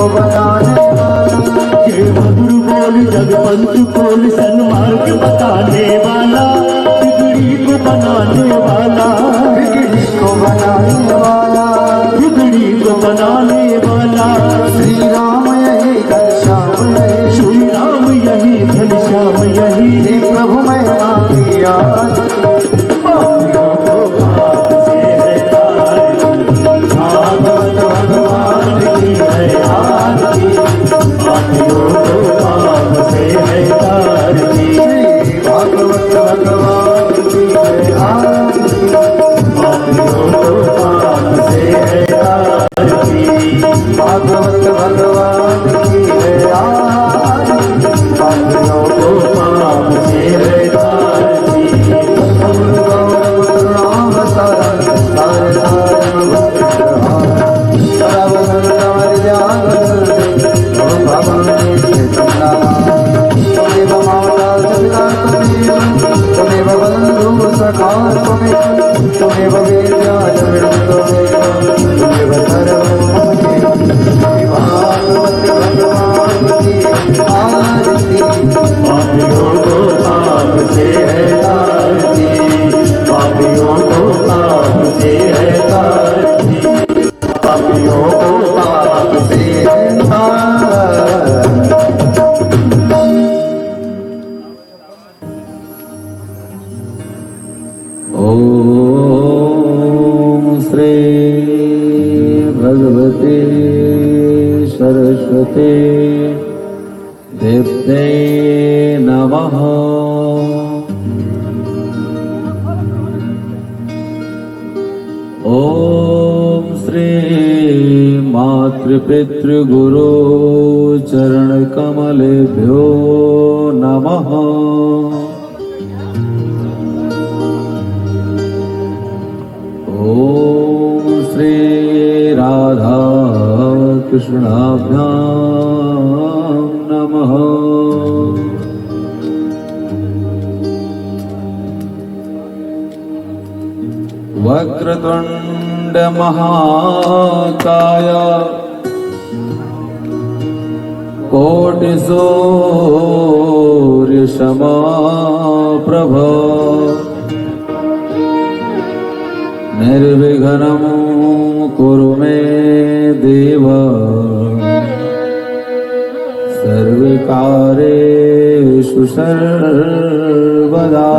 को बनाने वाला, ये मधुर बोल जग पंचकोल सन्मार्ग बताने वाला, बिगड़ी को बनाने वाला, बिगड़ी को बनाने वाला, बिगड़ी को बनाने वाला। श्री राम यही घनश्याम यही, श्री राम यही घनश्याम यही, हे प्रभु महिमा की याद, पापियों को पाप से है तारती, भागवत भगवान की है आरती, पापियों को पाप से है तारती, भागवत भगवान की है आरती, पापियों को पाप से है तारती, भागवत भगवान की है आरती, पापियों को पाप से है तारती। गौरव राम शरण तारे तारे सर्वधन तारे जान भगवान के चंदा, तुमेव माता पिता तुमेव बंधु सखा तुमेव वेद्या तुमेव सर्वं भागवत भगवान की आरती, पापियों को पाप से है तारती, पापियों को पाप से है तारती, पापियों को पाप से है तारती। ओम श्री भगवते सरस्वते देवते नमः। ओम श्री मातृपितृगुरु चरण कमलेभ्यो नमः। ओम श्री राधा कृष्णाभ्यां नमः। वक्रतुंड महाकाय कोटि सूर्य समप्रभ निर्विघ्नं कुरु मे देव सर्वकार्येषु सर्वदा।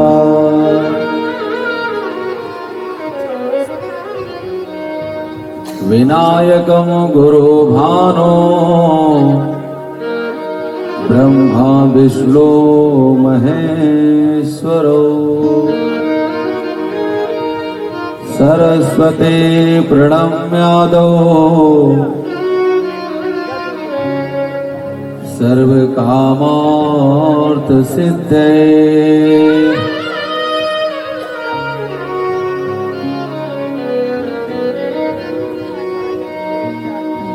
विनायकं गुरुभानो ब्रह्मा विष्णु महेश्वरो सरस्वती प्रणम्यादो सर्वकामार्थ सिद्धे।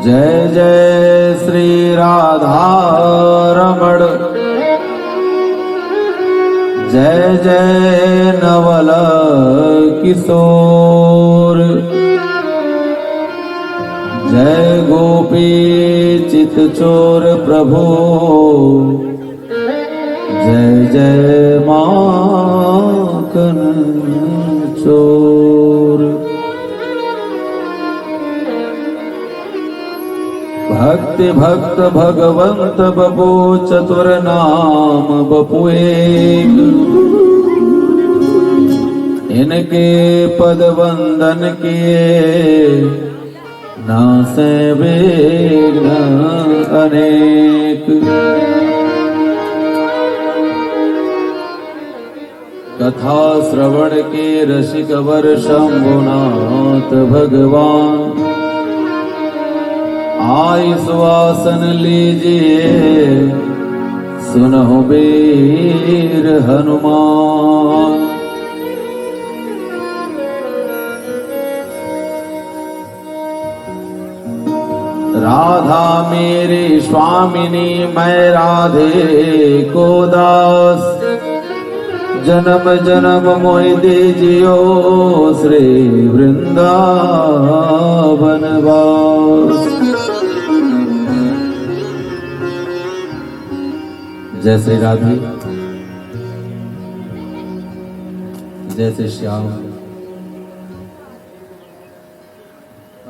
जय जय श्री राधा रमण, जय जय नवल किशोर, जय गोपी चित चोर प्रभु, जय जय माखन चोर। भक्ति भक्त भगवंत बपू चतुर नाम बपू एक, इनके पद वंदन किए नासे विघ्न अनेक। कथा श्रवण के रसिक वर शंभुनाथ भगवान, आई सुवासन लीजिए सुनहो वीर हनुमान। राधा मेरी स्वामिनी मैं राधे को दास, जन्म जन्म मोहि दीजियो श्री वृंदावन वास। जय श्री राधे, जय श्री श्याम।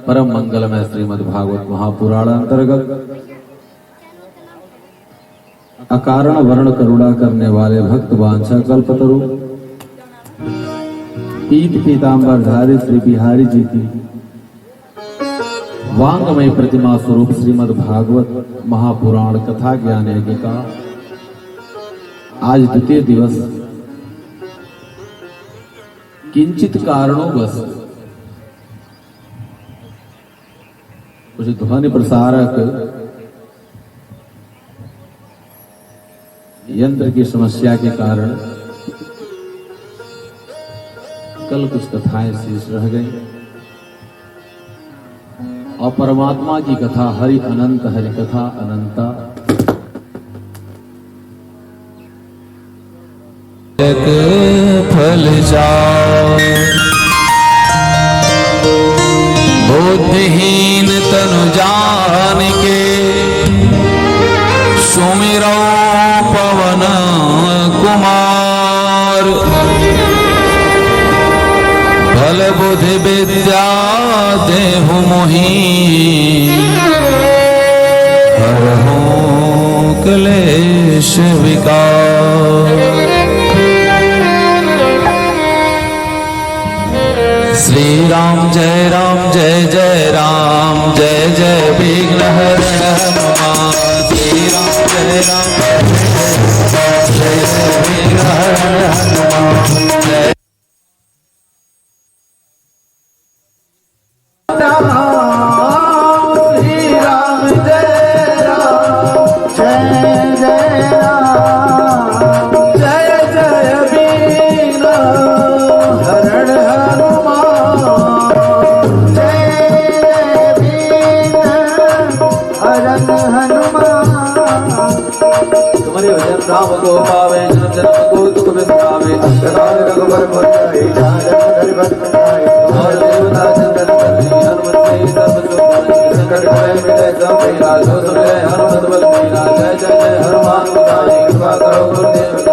परम मंगलमय श्रीमद् भागवत महापुराण अंतर्गत अकारण वर्ण करुणा करने वाले भक्त वांछा कल्पतरु पीत पीतांबर धारी श्री बिहारी जी की वांगमय प्रतिमा स्वरूप श्रीमद् भागवत महापुराण कथा ज्ञान यज्ञ का आज द्वितीय दिवस किंचित कारणोंवश कुछ ध्वनि प्रसारक यंत्र की समस्या के कारण कल कुछ कथाएं शेष रह गई और परमात्मा की कथा हरि अनंत, हरि कथा अनंता। फल जाओ बुद्धिहीन तनु जान के सुमिरो पवन कुमार बल बुद्धि विद्या देहु मोहि हरहु क्लेश विकार। श्री राम जय जय राम, जय जय विघ्न हरण हनुमान। श्री राम जय जय विघ्न हरण हनुमान। जय राम को पावे जन्म जन्म को दुख बिसरावे, अष्टकाल रघुबर पुर जाई, जहाँ जन्म हरि भक्त कहाई। और देवता चंदन बरनी, हनुमत से सब सुख बरनी, संकट हरै मिटै सब पीरा, जो सुमिरै हनुमत बल बीरा। जय जय जय हनुमान गोसाई, कृपा करो गुरुदेव की।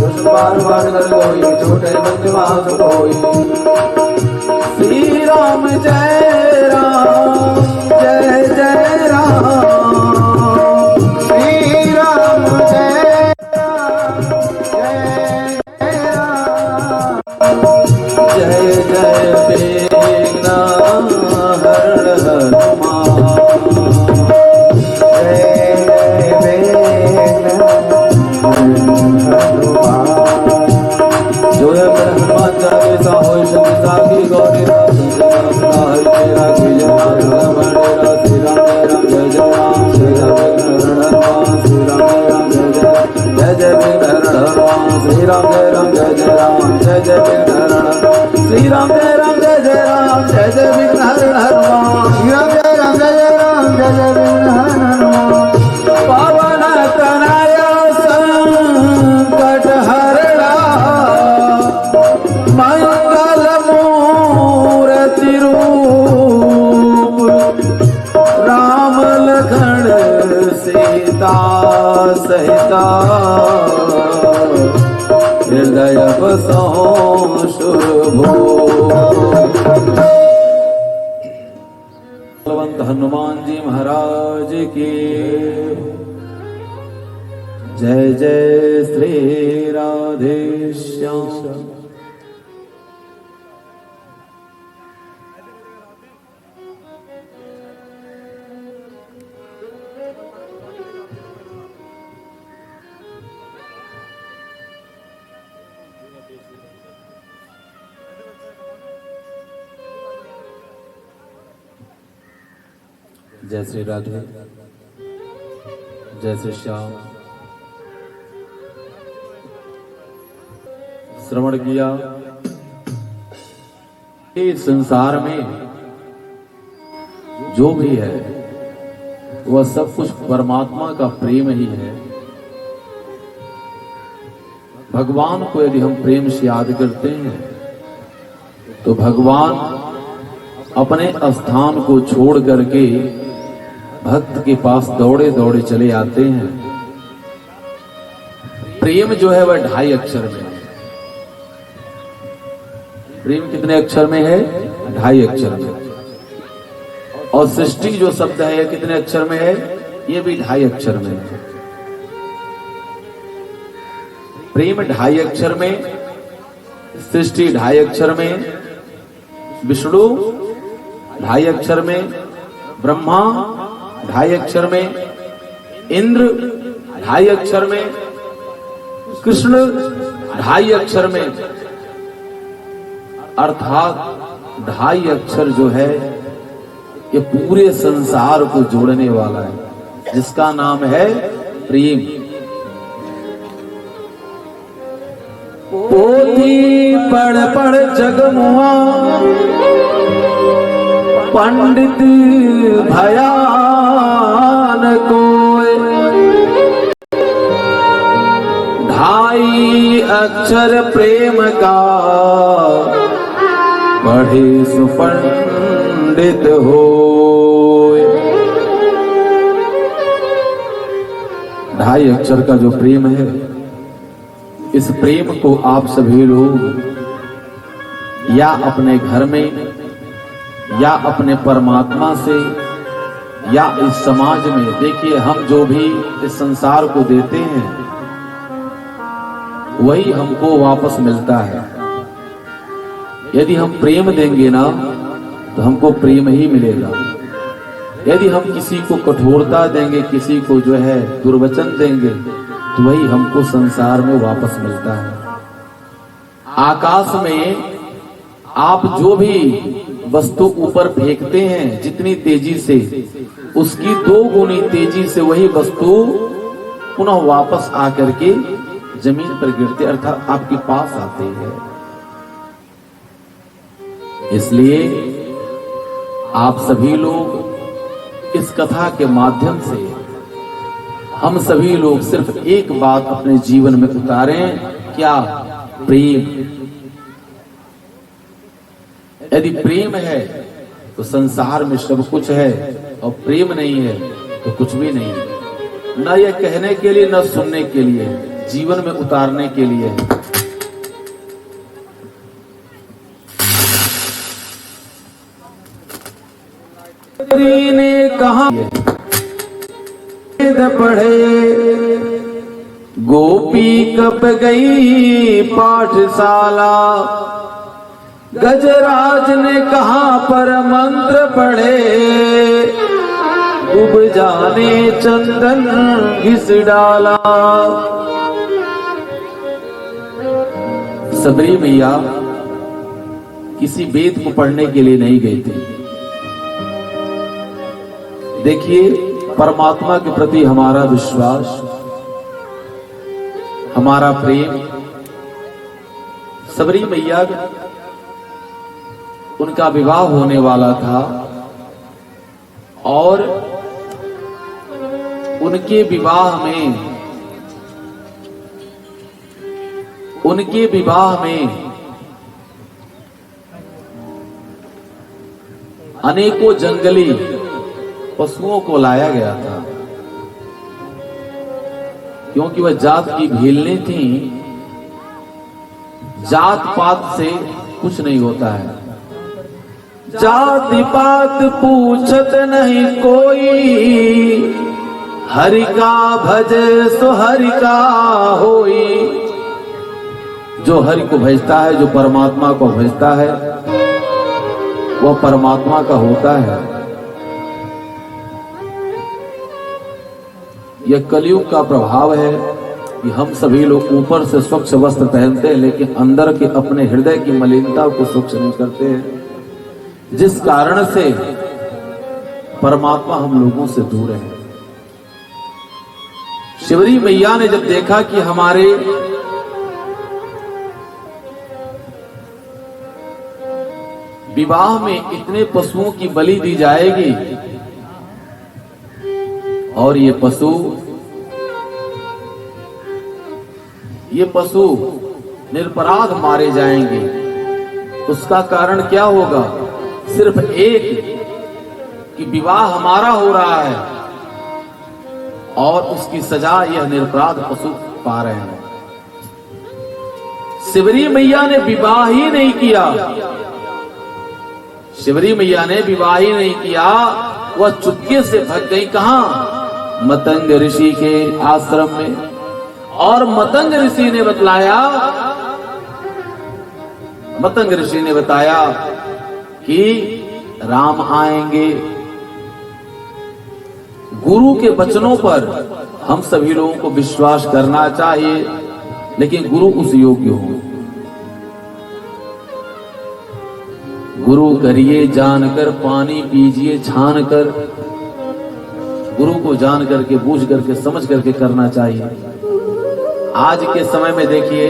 दुष्ट पार पार कर कोई, छोटे बंदी महासुख होई। श्री राम जय राम, जय जय राम। श्री राम जय जय जय राम, जय जय विघ्न हरण हनुमान। श्री राम जय राम, जय जय विघ्न हरण हनुमान। पावन तनया संकट हरणा, मंगल मूर्ति रूप, राम लखन सीता सहिता, हृदय बसहु शुभो। बलवंत हनुमान जी महाराज की जय जय। श्री राधे श्याम। जय श्री राधे, जय श्री श्याम। श्रवण किया इस संसार में जो भी है वह सब कुछ परमात्मा का प्रेम ही है। भगवान को यदि हम प्रेम से याद करते हैं तो भगवान अपने स्थान को छोड़ करके भक्त के पास दौड़े दौड़े चले आते हैं। प्रेम जो है वह 2.5 अक्षर में है। प्रेम कितने अक्षर में है? 2.5 अक्षर में। और सृष्टि जो शब्द है यह कितने अक्षर में है? ये भी 2.5 अक्षर में है। प्रेम 2.5 अक्षर में, सृष्टि 2.5 अक्षर में, विष्णु 2.5 अक्षर में, ब्रह्मा 2.5 अक्षर में, इंद्र 2.5 अक्षर में, कृष्ण 2.5 अक्षर में। अर्थात 2.5 अक्षर जो है ये पूरे संसार को जोड़ने वाला है, जिसका नाम है प्रेम। पोथी पढ़ पढ़ जगमुआ पंडित भयान कोय, 2.5 अक्षर प्रेम का पढ़े सुपंडित होय। 2.5 अक्षर का जो प्रेम है, इस प्रेम को आप सभी लोग या अपने घर में या अपने परमात्मा से या इस समाज में, देखिए हम जो भी इस संसार को देते हैं वही हमको वापस मिलता है। यदि हम प्रेम देंगे ना तो हमको प्रेम ही मिलेगा। यदि हम किसी को कठोरता देंगे, किसी को जो है दुर्वचन देंगे, तो वही हमको संसार में वापस मिलता है। आकाश में आप जो भी वस्तु ऊपर फेंकते हैं जितनी तेजी से, उसकी 2 गुनी तेजी से वही वस्तु पुनः वापस आकर के जमीन पर गिरते, अर्थात आपके पास आते हैं। इसलिए आप सभी लोग इस कथा के माध्यम से हम सभी लोग सिर्फ एक बात अपने जीवन में उतारें, क्या? प्रेम। यदि प्रेम है तो संसार में सब कुछ है, और प्रेम नहीं है तो कुछ भी नहीं है। न ये कहने के लिए न सुनने के लिए, जीवन में उतारने के लिए। ने कहा पढ़े गोपी कब गई पाठशाला, गजराज ने कहा पर मंत्र पढ़े, डूब जाने चंदन घिस डाला। सबरी मैया किसी वेद को पढ़ने के लिए नहीं गई थी। देखिए, परमात्मा के प्रति हमारा विश्वास, हमारा प्रेम। सबरी मैया उनका विवाह होने वाला था और उनके विवाह में अनेकों जंगली पशुओं को लाया गया था, क्योंकि वह जात की भीलनी थी। जात पात से कुछ नहीं होता है, जाति पात पूछत नहीं कोई, हरि का भज सो हरि का होई। जो हरि को भजता है, जो परमात्मा को भजता है, वह परमात्मा का होता है। यह कलयुग का प्रभाव है कि हम सभी लोग ऊपर से स्वच्छ वस्त्र पहनते हैं, लेकिन अंदर के अपने हृदय की मलिनता को स्वच्छ नहीं करते हैं, जिस कारण से परमात्मा हम लोगों से दूर है। शिवरी मैया ने जब देखा कि हमारे विवाह में इतने पशुओं की बलि दी जाएगी और ये पशु निरपराध मारे जाएंगे, उसका कारण क्या होगा? सिर्फ एक कि विवाह हमारा हो रहा है और उसकी सजा यह निरपराध पशु पा रहे हैं। शिवरी मैया ने विवाह ही नहीं किया, शिवरी मैया ने विवाह ही नहीं किया, वह चुपके से भग गई कहां? मतंग ऋषि के आश्रम में। और मतंग ऋषि ने बतलाया, मतंग ऋषि ने बताया कि राम आएंगे। गुरु के वचनों पर हम सभी लोगों को विश्वास करना चाहिए, लेकिन गुरु उस योग्य हो। गुरु करिए जानकर, पानी पीजिए छान कर। गुरु को जान करके, बूझ करके, समझ करके करना चाहिए। आज के समय में देखिए,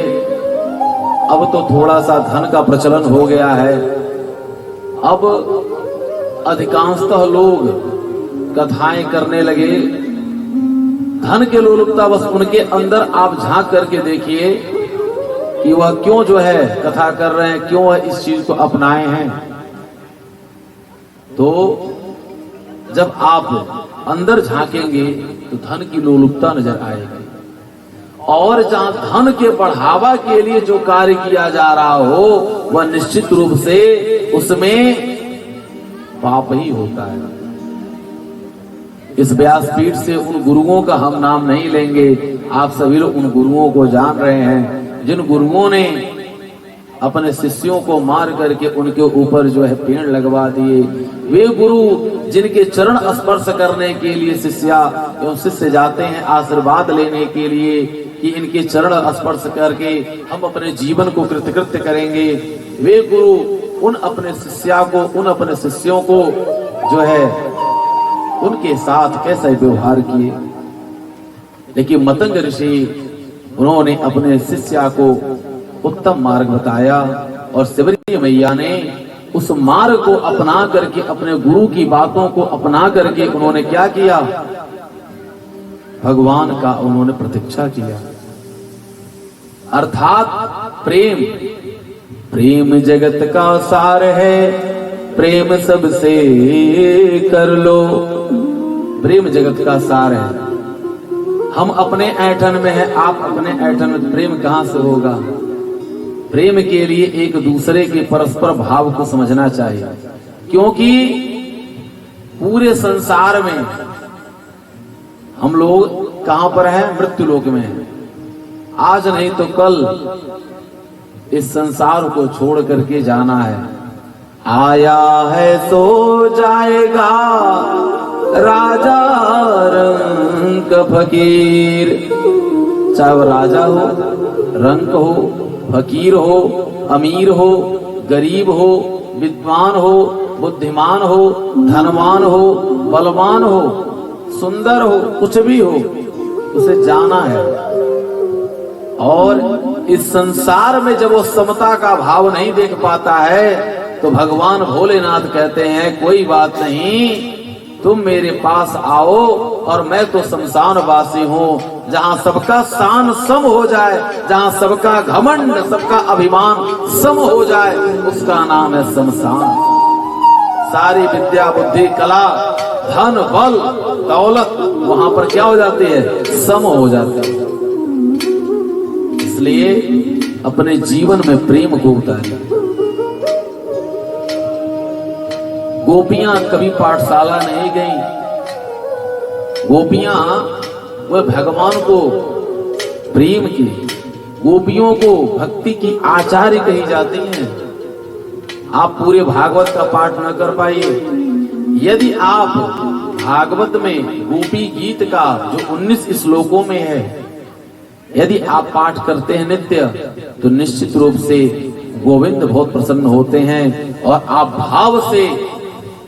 अब तो थोड़ा सा धन का प्रचलन हो गया है। अब अधिकांशतः लोग कथाएं करने लगे। धन के लोलुपता बस उनके अंदर आप झांक करके देखिए कि वह क्यों जो है कथा कर रहे हैं, क्यों वह इस चीज को अपनाए हैं। तो जब आप अंदर झांकेंगे तो धन की लोलुपता नजर आएगी, और जहां धन के बढ़ावा के लिए जो कार्य किया जा रहा हो वह निश्चित रूप से उसमें पाप ही होता है। इस व्यासपीठ से उन गुरुओं का हम नाम नहीं लेंगे, आप सभी लोग उन गुरुओं को जान रहे हैं जिन गुरुओं ने अपने शिष्यों को मार करके उनके ऊपर जो है पेड़ लगवा दिए। वे गुरु जिनके चरण स्पर्श करने के लिए शिष्या एवं शिष्य जाते हैं आशीर्वाद लेने के लिए कि इनके चरण स्पर्श करके हम अपने जीवन को कृतकृत्य करेंगे। वे गुरु उन अपने शिष्या को, उन अपने शिष्यों को जो है उनके साथ कैसा व्यवहार किए। लेकिन मतंग ऋषि, उन्होंने अपने शिष्या को उत्तम मार्ग बताया, और शिवरी मैया ने उस मार्ग को अपना करके, अपने गुरु की बातों को अपना करके उन्होंने क्या किया? भगवान का उन्होंने प्रतीक्षा किया। अर्थात प्रेम, प्रेम जगत का सार है, प्रेम सबसे कर लो। प्रेम जगत का सार है। हम अपने ऐठन में है, आप अपने ऐठन में, प्रेम कहां से होगा? प्रेम के लिए एक दूसरे के परस्पर भाव को समझना चाहिए, क्योंकि पूरे संसार में हम लोग कहां पर हैं? मृत्यु लोक में हैं। आज नहीं तो कल इस संसार को छोड़ करके जाना है। आया है सो जाएगा राजा रंक फकीर। चाहे वो राजा हो, रंक हो, फकीर हो, अमीर हो, गरीब हो, विद्वान हो, बुद्धिमान हो, धनवान हो, बलवान हो, सुंदर हो, कुछ भी हो, उसे जाना है। और इस संसार में जब वो समता का भाव नहीं देख पाता है तो भगवान भोलेनाथ कहते हैं कोई बात नहीं, तुम मेरे पास आओ और मैं तो शमशान वासी हूँ। जहाँ सबका शान सम हो जाए, जहाँ सबका घमंड, सबका अभिमान सम हो जाए, उसका नाम है शमशान। सारी विद्या, बुद्धि, कला, धन, बल, दौलत वहां पर क्या हो जाती है? सम हो जाती है। इसलिए अपने जीवन में प्रेम को उतारें। गोपियां कभी पाठशाला नहीं गईं। गोपियां वह भगवान को प्रेम की, गोपियों को भक्ति की आचार्य कही जाती हैं। आप पूरे भागवत का पाठ न कर पाइए, यदि आप भागवत में गोपी गीत का जो 19 श्लोकों में है यदि आप पाठ करते हैं नित्य, तो निश्चित रूप से गोविंद बहुत प्रसन्न होते हैं। और आप भाव से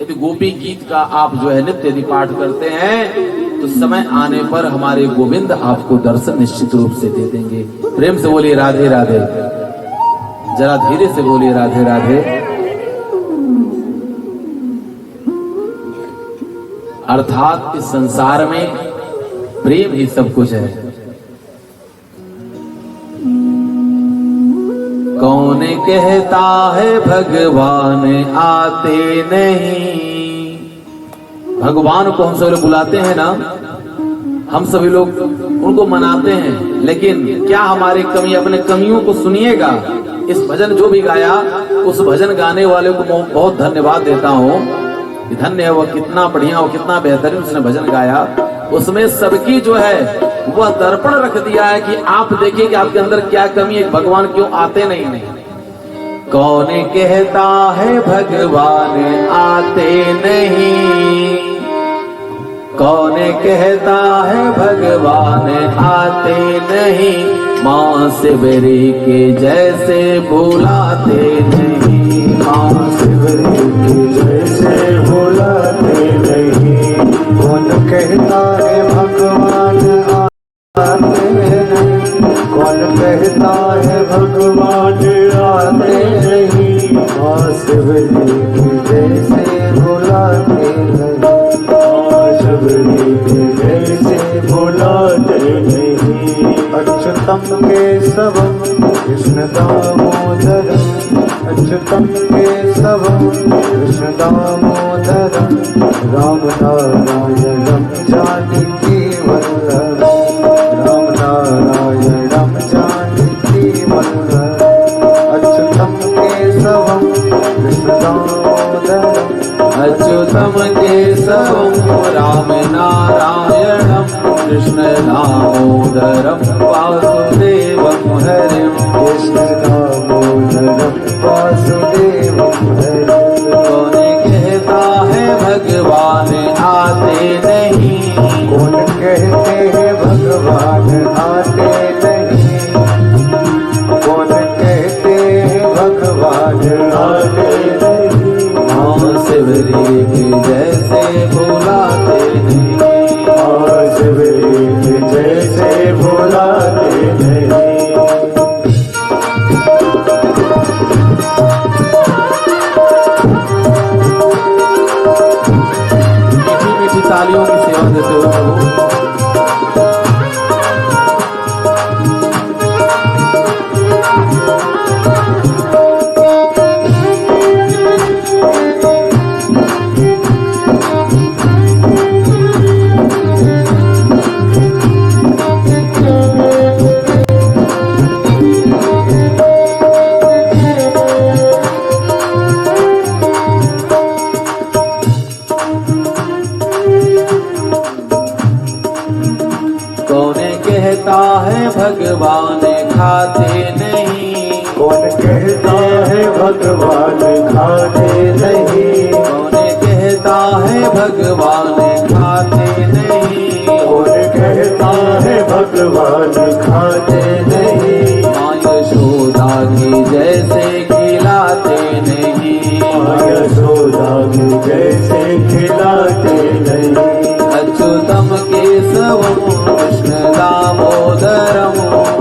यदि गोपी गीत का आप जो है नित्य यदि पाठ करते हैं तो समय आने पर हमारे गोविंद आपको दर्शन निश्चित रूप से दे देंगे। प्रेम से बोलिए राधे राधे, जरा धीरे से बोलिए राधे राधे। अर्थात इस संसार में प्रेम ही सब कुछ है। कौन कहता है भगवान आते नहीं? भगवान को हम सब लोग बुलाते हैं ना, हम सभी लोग उनको मनाते हैं, लेकिन क्या हमारी कमी, अपने कमियों को सुनिएगा। इस भजन जो भी गाया, उस भजन गाने वाले को बहुत धन्यवाद देता हूँ। धन्य है वह, कितना बढ़िया और कितना बेहतरीन उसने भजन गाया। उसमें सबकी जो है वह दर्पण रख दिया है कि आप देखिए कि आपके अंदर क्या कमी है, भगवान क्यों आते नहीं। कौन कहता है भगवान आते नहीं, कौन कहता है भगवान आते नहीं, माँ शिवरी के जैसे बुलाते नहीं, माँ शिवरी के जैसे बुलाते नहीं। कौन कहता है भगवान आते नहीं, कौन कहता है भगवान आते नहीं, माँ शिवरी के जैसे बुलाते नहीं, माँ शिवरी के जैसे बुलाते नहीं। अच्युतम केशवम कृष्ण दामोदरम, अच्युतम केशवम कृष्ण दामोदरम, राम नारायणम जानकी वल्लभम, राम नारायणम जानकी वल्लभम। अच्युतम केशवम कृष्ण दामोदरम, अच्युतम केशवम राम नारायणम कृष्ण दामोदरम वासुदेवम हरिम, कृष्ण दामोदरम वासुदेवम हरिम। कौन कहता है भगवान आते नहीं, कौन कहते हैं भगवान आते नहीं, कौन कहते हैं भगवान आते नहीं, माँ शिवरी के जैसे बुलाते नहीं, माँ शिवरी के जैसे बुलाते नहीं। मीठी मीठी तालियों की सेवा देते हुए प्रभु। भगवान खाते नहीं, कौन कहता है भगवान खाते नहीं, कौन कहता है भगवान खाते नहीं, कौन कहता है भगवान खाते नहीं, माँ यशोदा की जैसे खिलाते नहीं, माँ यशोदा की जैसे खिलाते नहीं। अच्युतम केशवम कृष्ण दामोदरम,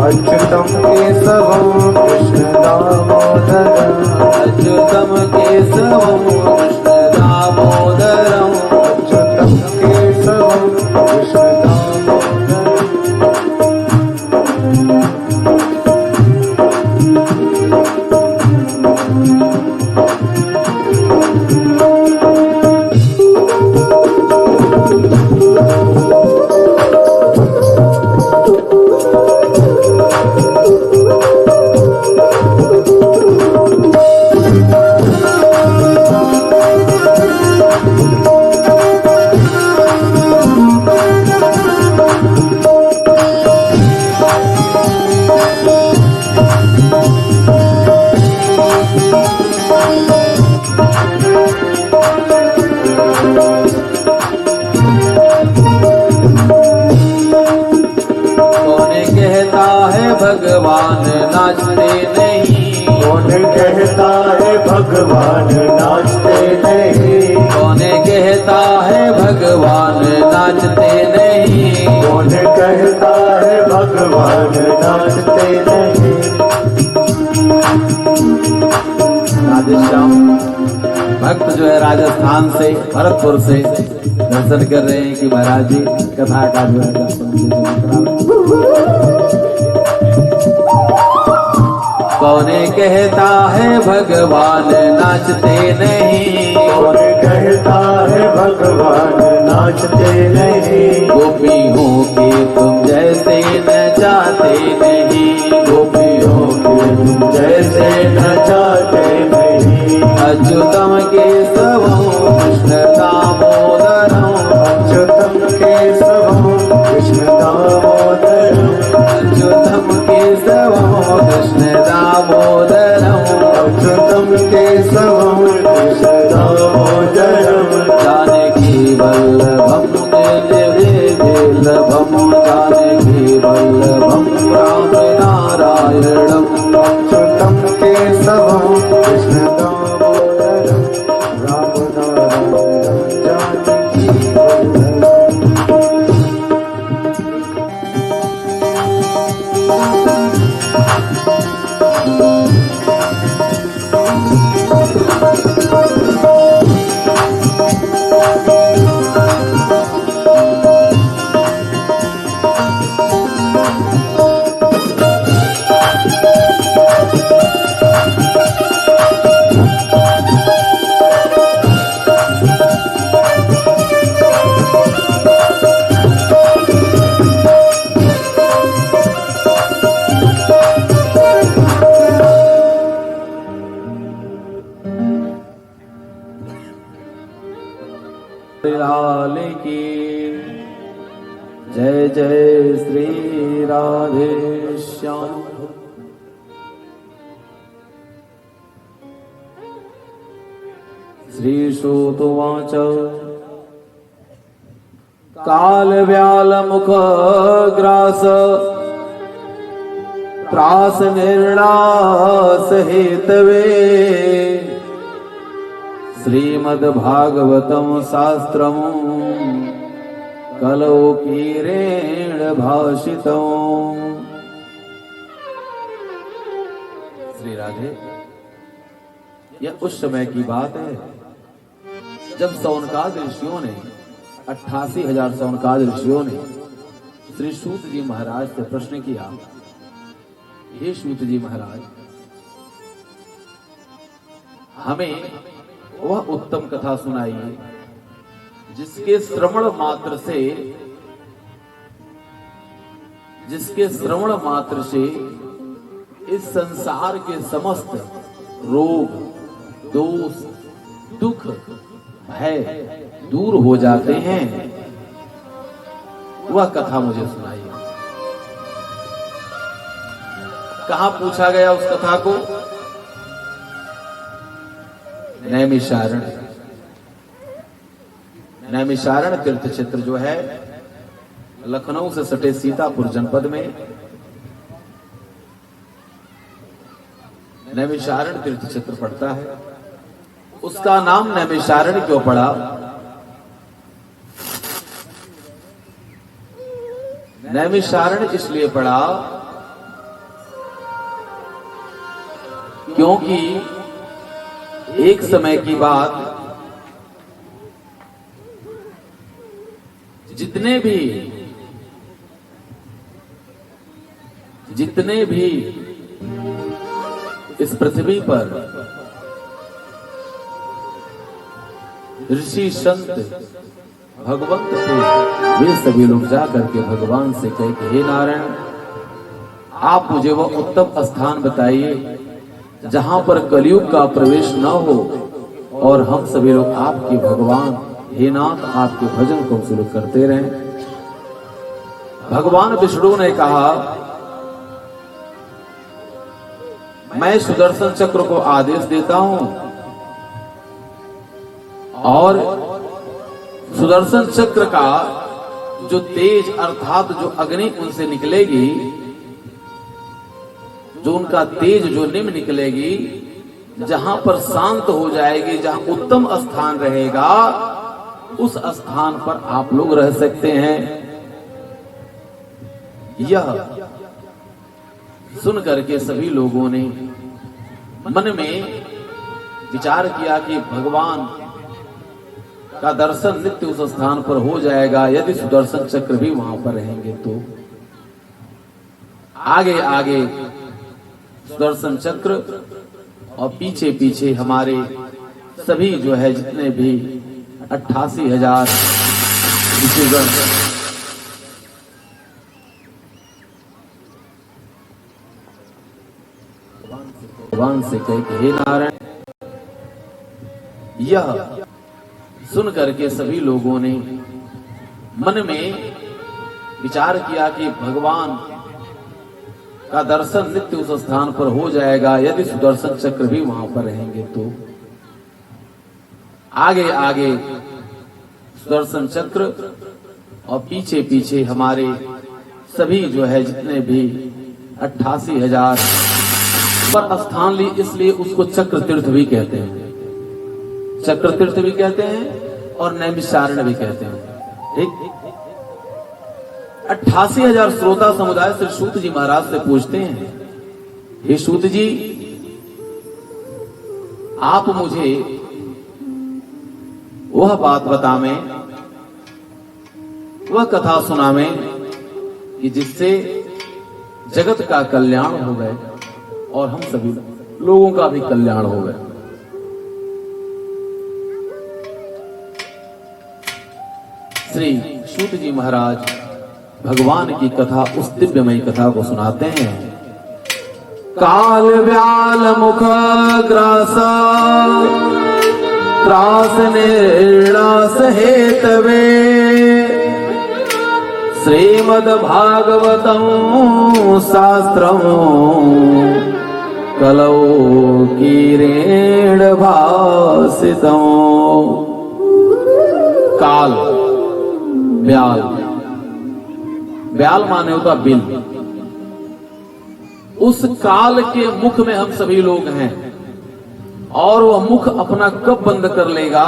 अच्युतम केशवम कृष्ण दामोदरम, अच्युतम केशवम कृष्ण दामोदरम, अच्युतम केशवम कृष्ण दामोदरम। भगवान नाचते नहीं, कौन कहता है भगवान नाचते नहीं, कौन कहता है भगवान नाचते नहीं, कौन कहता है भगवान नाचते नहीं। राधेश्याम भक्त जो है राजस्थान से, भरतपुर से दर्शन कर रहे हैं कि महाराज जी कथा का जो है कौन कहता है भगवान नाचते नहीं, कौन कहता है भगवान नाचते नहीं, गोपियों के तुम जैसे न चाहते नहीं, गोपियों के तुम जैसे नचाते नहीं। अच्युतम केशवं कृष्ण दामोदरं, अच्युतम केशवं कृष्ण दामोदरं, अच्युतम केशवं कृष्ण दामोदरं, अच्युतम केशवं कृष्ण दामोदरं। जानकी वल्लभं वल्लभं, जानकी वल्लभं राम नारायणम्, अच्युतम केशवं कृष्ण दामोदरं, राम नारायणं जानकी वल्लभं। लाल की जय जय श्री राधे श्याम। श्री सूतुवाच काल व्याल मुख ग्रास त्रास निर्णास हेतवे श्रीमद्भागवतं शास्त्रं कलौकीरेण भाषितम्। श्री राधे, यह उस समय की बात है जब सौनकाद ऋषियों ने 88,000 सौनकाद ऋषियों ने श्री सूत जी महाराज से प्रश्न किया, हे सूत जी महाराज, हमें वह उत्तम कथा सुनाइए जिसके श्रवण मात्र से इस संसार के समस्त रोग दोष दुख भय दूर हो जाते हैं। वह कथा मुझे सुनाइए। कहां पूछा गया उस कथा को? नैमिषारण्य तीर्थ क्षेत्र जो है लखनऊ से सटे सीतापुर जनपद में नैमिषारण्य तीर्थ क्षेत्र पड़ता है। उसका नाम नैमिषारण्य क्यों पड़ा? नैमिषारण्य इसलिए पड़ा क्योंकि एक समय की बात जितने भी इस पृथ्वी पर ऋषि संत भगवंत थे, वे सभी लोग जाकर के भगवान से कहे कि हे नारायण, आप मुझे वह उत्तम स्थान बताइए जहां पर कलयुग का प्रवेश न हो और हम सभी लोग आपके भगवान हे नाथ आपके भजन को शुरू करते रहें। भगवान विष्णु ने कहा, मैं सुदर्शन चक्र को आदेश देता हूं और सुदर्शन चक्र का जो तेज अर्थात जो अग्नि उनसे निकलेगी, जो उनका तेज जो निम्न निकलेगी, जहां पर शांत हो जाएगी, जहां उत्तम स्थान रहेगा, उस स्थान पर आप लोग रह सकते हैं। यह सुन करके सभी लोगों ने मन में विचार किया कि भगवान का दर्शन नित्य उस स्थान पर हो जाएगा यदि सुदर्शन चक्र भी वहां पर रहेंगे तो। आगे आगे सुदर्शन चक्र और पीछे पीछे हमारे सभी जो है जितने भी 88,000 विशेषण भगवान से कहे कि हे नारायण, यह सुन करके सभी लोगों ने मन में विचार किया कि भगवान का दर्शन नित्य उस स्थान पर हो जाएगा यदि सुदर्शन चक्र भी वहां पर रहेंगे तो। आगे आगे सुदर्शन चक्र और पीछे पीछे हमारे सभी जो है जितने भी 88,000 पर स्थान ली, इसलिए उसको चक्र तीर्थ भी कहते हैं, चक्र तीर्थ भी कहते हैं और नैमिषारण्य भी कहते हैं। ठीक, 88,000 श्रोता समुदाय श्री सूत जी महाराज से पूछते हैं, हे सूत जी, आप मुझे वह बात बतावें, वह कथा सुनावें कि जिससे जगत का कल्याण हो गए और हम सभी लोगों का भी कल्याण हो गए। श्री सूत जी महाराज भगवान की कथा, उस दिव्यमयी कथा को सुनाते हैं। काल व्याल मुख ग्रास त्रास निर्णास हेतवे श्रीमद् भागवतं शास्त्रं कलौ कीरेण भासितं। काल, व्याल, व्याल माने होता बिल। उस काल के मुख में हम सभी लोग हैं और वह मुख अपना कब बंद कर लेगा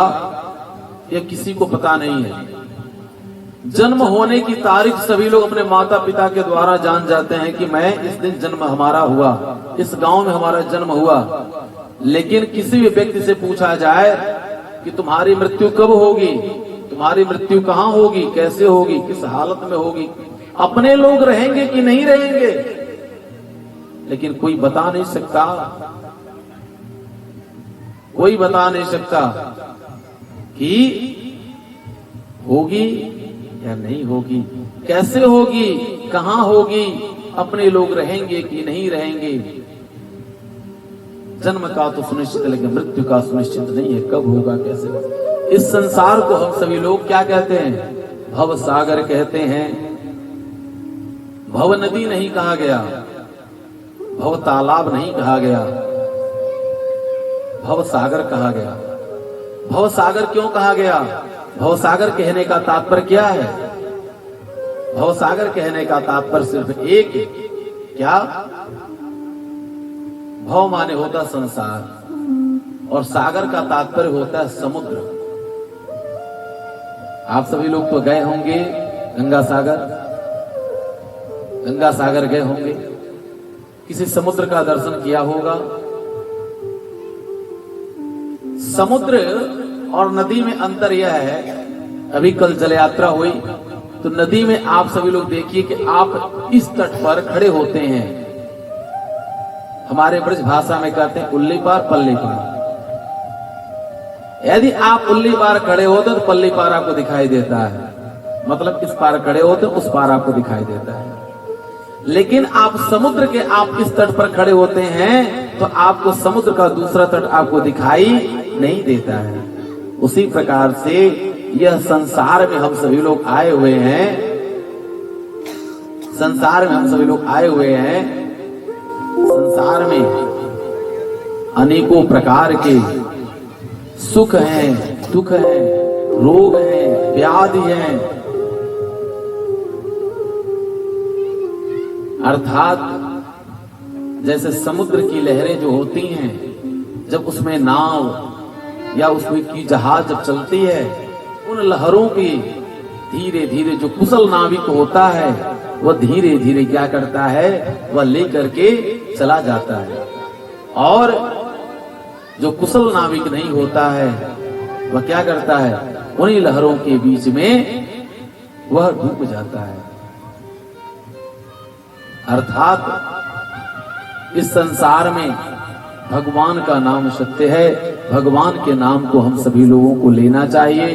यह किसी को पता नहीं है। जन्म होने की तारीख सभी लोग अपने माता पिता के द्वारा जान जाते हैं कि मैं इस दिन जन्म हमारा हुआ, इस गांव में हमारा जन्म हुआ। लेकिन किसी भी व्यक्ति से पूछा जाए कि तुम्हारी मृत्यु कब होगी, तुम्हारी मृत्यु कहाँ होगी, कैसे होगी, किस हालत में होगी, अपने लोग रहेंगे कि नहीं रहेंगे, लेकिन कोई बता नहीं सकता, कोई बता नहीं सकता कि होगी या नहीं होगी, कैसे होगी, कहां होगी, अपने लोग रहेंगे कि नहीं रहेंगे। जन्म का तो सुनिश्चित है लेकिन मृत्यु का सुनिश्चित नहीं है, कब होगा, कैसे होगा। इस संसार को हम सभी लोग क्या कहते हैं? भव सागर कहते हैं। भव नदी नहीं कहा गया, भव तालाब नहीं कहा गया, भव सागर कहा गया। भव सागर क्यों कहा गया? भव सागर कहने का तात्पर्य क्या है? भव सागर कहने का तात्पर्य सिर्फ एक, क्या? भव माने होता संसार और सागर का तात्पर्य होता है समुद्र। आप सभी लोग तो गए होंगे गंगा सागर, गंगा सागर गए होंगे, किसी समुद्र का दर्शन किया होगा। समुद्र और नदी में अंतर यह है, अभी कल जल यात्रा हुई तो नदी में आप सभी लोग देखिए कि आप इस तट पर खड़े होते हैं, हमारे ब्रज भाषा में कहते हैं उल्ली पार पल्ली पार। यदि आप उल्ली पार खड़े होते तो पल्ली पार आपको दिखाई देता है, मतलब इस पार खड़े होते उस पार आपको दिखाई देता है। लेकिन आप समुद्र के आप इस तट पर खड़े होते हैं तो आपको समुद्र का दूसरा तट आपको दिखाई नहीं देता है। उसी प्रकार से यह संसार में हम सभी लोग आए हुए हैं, संसार में हम सभी लोग आए हुए हैं। संसार में अनेकों प्रकार के सुख हैं, दुख हैं, रोग हैं, व्याधि हैं, अर्थात जैसे समुद्र की लहरें जो होती हैं, जब उसमें नाव या उसमें की जहाज जब चलती है, उन लहरों की धीरे धीरे जो कुशल नाविक होता है वह धीरे धीरे क्या करता है, वह लेकर के चला जाता है। और जो कुशल नाविक नहीं होता है वह क्या करता है, उन्हीं लहरों के बीच में वह डूब जाता है। अर्थात इस संसार में भगवान का नाम सत्य है, भगवान के नाम को हम सभी लोगों को लेना चाहिए।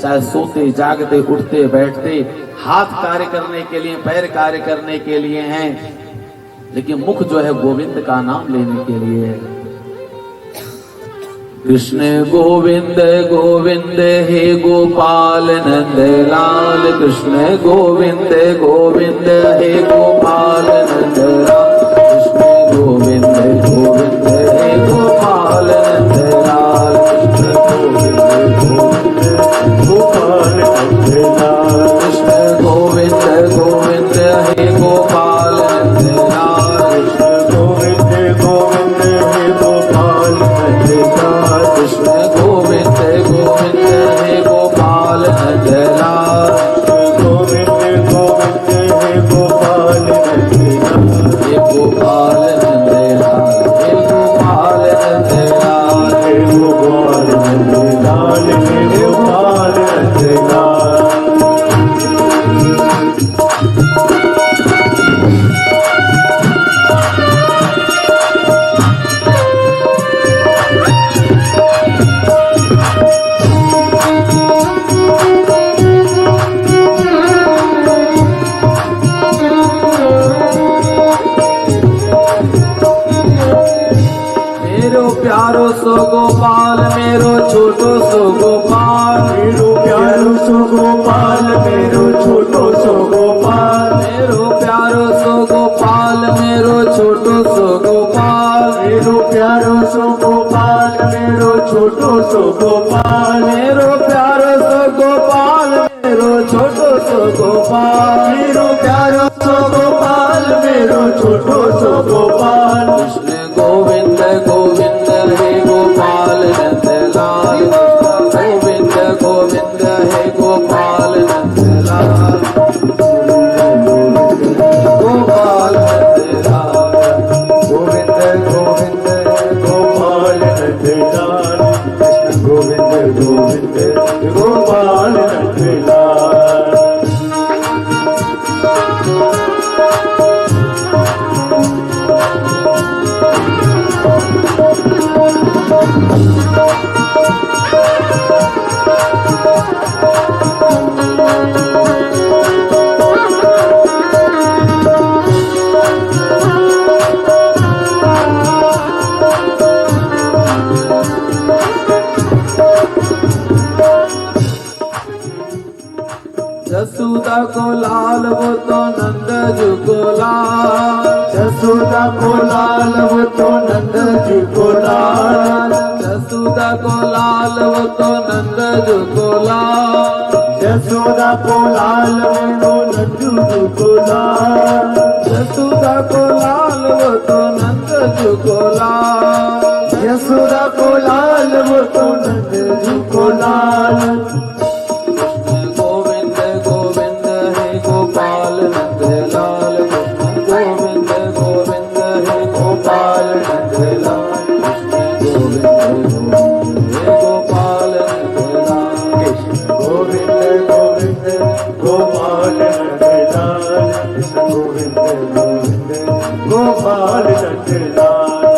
चाहे सोते जागते उठते बैठते, हाथ कार्य करने के लिए, पैर कार्य करने के लिए हैं, लेकिन मुख जो है गोविंद का नाम लेने के लिए है। कृष्ण गोविंद गोविंद हे गोपाल नंद लाल, कृष्ण गोविंद गोविंद हे गोपाल नंद लाल, कृष्ण गोविंद गोविंद हे गोपाल नंद लाल, गोपाल नंद लाल, कृष्ण गोविंद गोविंद हे गोपाल नंद लाल, गोविंद गोविंद हे गोपाल नंद लाल, कृष्ण गोविंद गोविंद हे गोपाल नंद लाल, गोविंद गोविंद हे गोपाल नंद लाल, हे गोपाल नंद लाल, हे गोपाल नंद लाल, हे गोपाल नंद लाल, हे गोपाल नंद लाल। मेरो प्यारो सो गोपाल, मेरो छोटो सो गोपाल, मेरो प्यारो सो गोपाल, मेरो छोटो सो गोपाल, मेरो प्यारो सो गोपाल, मेरो छोटो सो गोपाल, मेरो प्यारो सो गोपाल, मेरो छोटो सो गोपाल, मेरो प्यारो सो गोपाल, मेरो छोटो सो गोपाल, मेरो प्यारो सो गोपाल, मेरो छोटो सो गोपाल। कृष्ण गोविंद गोविंद हे गोपाल नंद लाल, गोविंद गोविंद हे गोपाल नंद लाल, गोपाल नंद लाल, गोविंद गोविंद गोपाल नंद लाल, कृष्ण गोविंद गोविंद गोपाल नंद लाल। जसोदा को लाल वो तो नंद जी को लाल, जसोदा को लाल वो तो नंद जी को लाल, जसोदा को लाल वो तो नंद जी को लाल, जसोदा को लाल वो नंदू जी को लाल, जसोदा को लाल वो तो नंद जी को लाल, यशोदा को लाल वो तो नंद जी को लाल। गोविंद गोविंद हे गोपाल नंद लाल, गोविंद गोविंद हे गोपाल नंद लाल, गोविंद गोविंद हे गोपाल नंद लाल, गोविंद गोविंद गोपाल नंद लाल, गोविंद गोविंद गोपाल नंद लाल,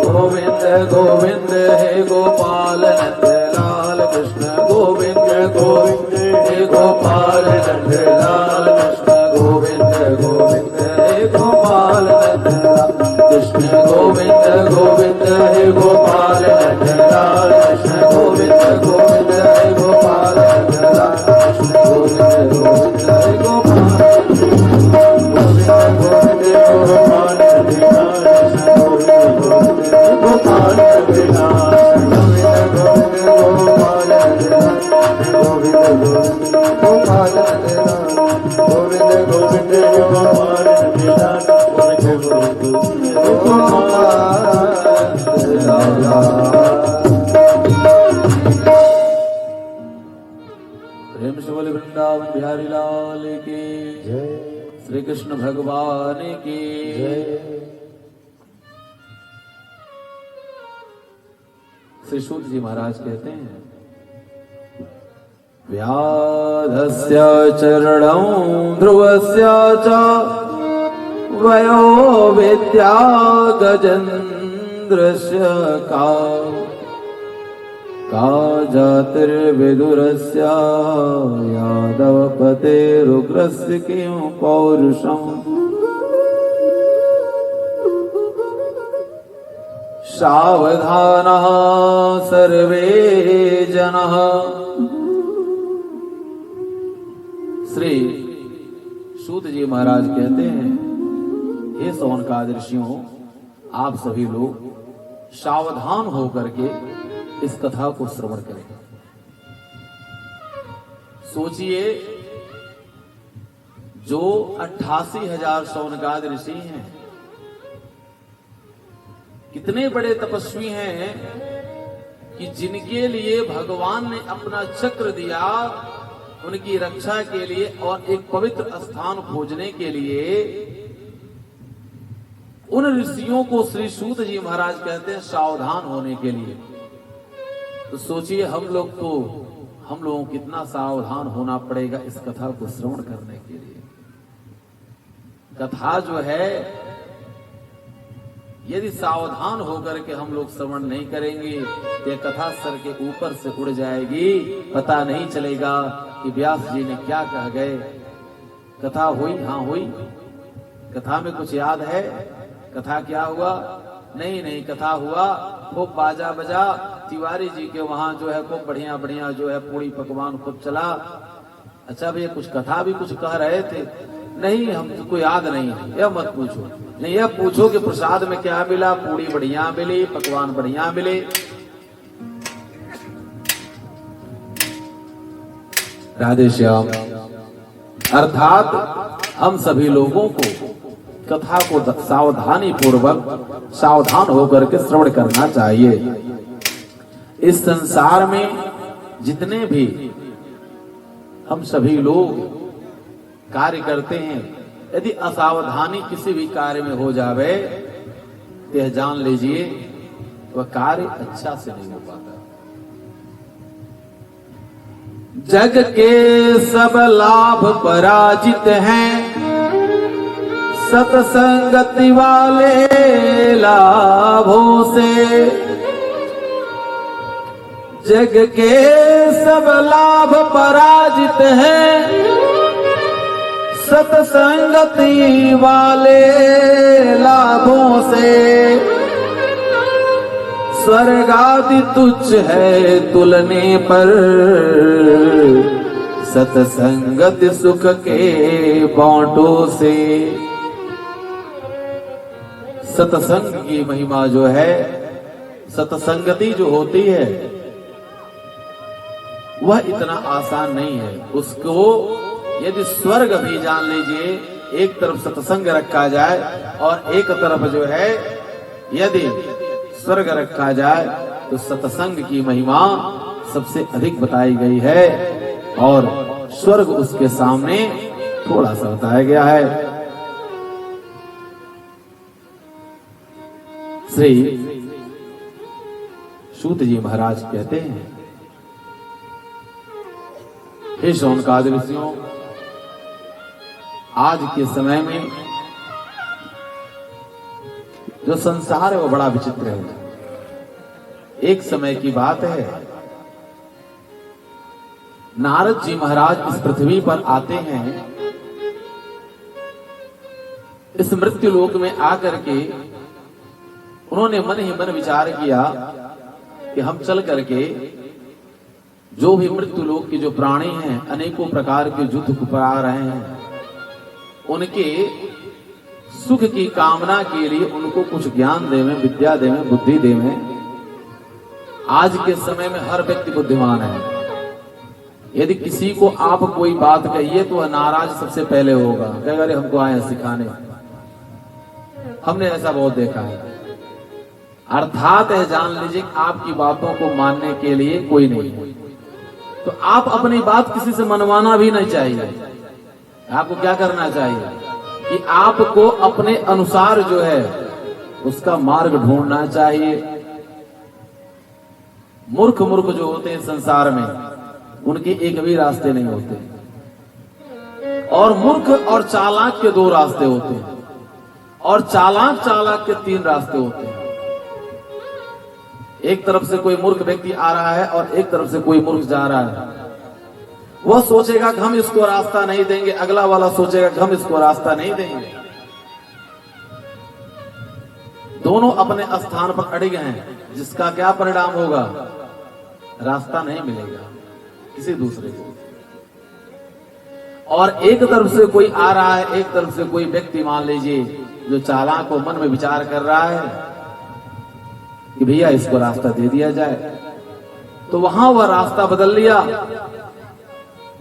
गोविंद गोविंद हे गोपाल नंद लाल, कृष्ण गोविंद गोविंद हे गोपाल नंद लाल, कृष्ण गोविंद गोविंद हे गोपाल नंद लाल, कृष्ण गोविंद गोविंद हे गोपाल नंद लाल, कृष्ण गोविंद गोविंद हे गोपाल नंद लाल, कृष्ण गोविंद गोविंद हे गोपाल, गोविंद गोविंद हे गोपाल नंद लाल, गोपाल नंद लाल, गोविंद गोविंद गोपाल नंद लाल, गोविंद गोविंद गोपाल नंद लाल, गोविंद गोविंद गोपाल नंद लाल, गोविंद गोविंद गोपाल नंद लाल। प्रेम से बोले वृंदावन बिहारी लाल की जय, श्री कृष्ण भगवान की श्री सूत जी महाराज कहते हैं, व्याधस्य चरणौ ध्रुवस्य च वयो विद्या गजेन्द्रस्य का का जातिर्विदुरस्य यादवपतेरुग्रस्य किं पौरुषम् सावधानः सर्वे जनः। श्री सूत जी महाराज कहते हैं, हे सौनकादि ऋषियों, आप सभी लोग सावधान होकर के इस कथा को श्रवण करें। सोचिए, जो 88,000 सौनकादि ऋषि हैं, कितने बड़े तपस्वी हैं कि जिनके लिए भगवान ने अपना चक्र दिया, उनकी रक्षा के लिए और एक पवित्र स्थान खोजने के लिए, उन ऋषियों को श्री सूत जी महाराज कहते हैं सावधान होने के लिए। तो सोचिए हम लोगों को कितना सावधान होना पड़ेगा इस कथा को श्रवण करने के लिए। कथा जो है, यदि सावधान होकर के हम लोग श्रवण नहीं करेंगे तो कथा सर के ऊपर से उड़ जाएगी, पता नहीं चलेगा कि व्यास जी ने क्या कह गए। कथा हुई? हाँ हुई। कथा में कुछ याद है? कथा क्या हुआ? नहीं, कथा हुआ खूब बाजा बजा, तिवारी जी के वहां जो है खूब बढ़िया बढ़िया जो है पूरी पकवान खूब चला। अच्छा भैया, कुछ कथा भी कुछ कह रहे थे? नहीं, हमको याद नहीं है। यह मत पूछो, नहीं यह पूछो कि प्रसाद में क्या मिला। पूरी बढ़िया मिली, पकवान बढ़िया मिले। राधे श्याम। अर्थात हम सभी लोगों को कथा को सावधानी पूर्वक सावधान होकर के श्रवण करना चाहिए। इस संसार में जितने भी हम सभी लोग कार्य करते हैं, यदि असावधानी किसी भी कार्य में हो जावे तो यह जान लीजिए वह कार्य अच्छा से नहीं हो पाता। जग के सब लाभ पराजित हैं, सत्संगति वाले लाभों से। जग के सब लाभ पराजित हैं, सत्संगति वाले लाभों से। स्वर्ग आदि तुच्छ है तुलने पर, सत्संगत सुख के बांटों से। सत्संग की महिमा जो है, सत्संगति जो होती है वह इतना आसान नहीं है। उसको यदि स्वर्ग भी जान लीजिए, एक तरफ सत्संग रखा जाए और एक तरफ जो है यदि स्वर्ग रखा जाए तो सत्संग की महिमा सबसे अधिक बताई गई है और स्वर्ग उसके सामने थोड़ा सा बताया गया है। श्री सूत जी महाराज कहते हैं, हे शौनकादि ऋषियों, आज के समय में जो संसार है वो बड़ा विचित्र है। एक समय की बात है, नारद जी महाराज इस पृथ्वी पर आते हैं। इस मृत्यु लोक में आकर के उन्होंने मन ही मन विचार किया कि हम चल करके जो भी मृत्यु लोक के जो प्राणी हैं, अनेकों प्रकार के युद्ध करा रहे हैं, उनके सुख की कामना के लिए उनको कुछ ज्ञान देवें, विद्या देवें, बुद्धि देवें। आज के समय में हर व्यक्ति बुद्धिमान है। यदि किसी को आप कोई बात कहिए तो वह नाराज सबसे पहले होगा, कहेगा अरे हमको आए सिखाने। हमने ऐसा बहुत देखा है। अर्थात है, जान लीजिए आपकी बातों को मानने के लिए कोई नहीं है, तो आप अपनी बात किसी से मनवाना भी नहीं चाहिए। आपको क्या करना चाहिए कि आपको अपने अनुसार जो है उसका मार्ग ढूंढना चाहिए। मूर्ख जो होते हैं संसार में, उनके एक भी रास्ते नहीं होते, और मूर्ख और चालाक के 2 रास्ते होते हैं, और चालाक के 3 रास्ते होते हैं। एक तरफ से कोई मूर्ख व्यक्ति आ रहा है और एक तरफ से कोई मूर्ख जा रहा है। वह सोचेगा कि हम इसको रास्ता नहीं देंगे, अगला वाला सोचेगा कि हम इसको रास्ता नहीं देंगे। दोनों अपने स्थान पर अड़े हैं, जिसका क्या परिणाम होगा? रास्ता नहीं मिलेगा किसी दूसरे को। और एक तरफ से कोई आ रहा है, एक तरफ से कोई व्यक्ति मान लीजिए जो चालाक को मन में विचार कर रहा है कि भैया इसको रास्ता दे दिया जाए, तो वहां वह रास्ता बदल लिया,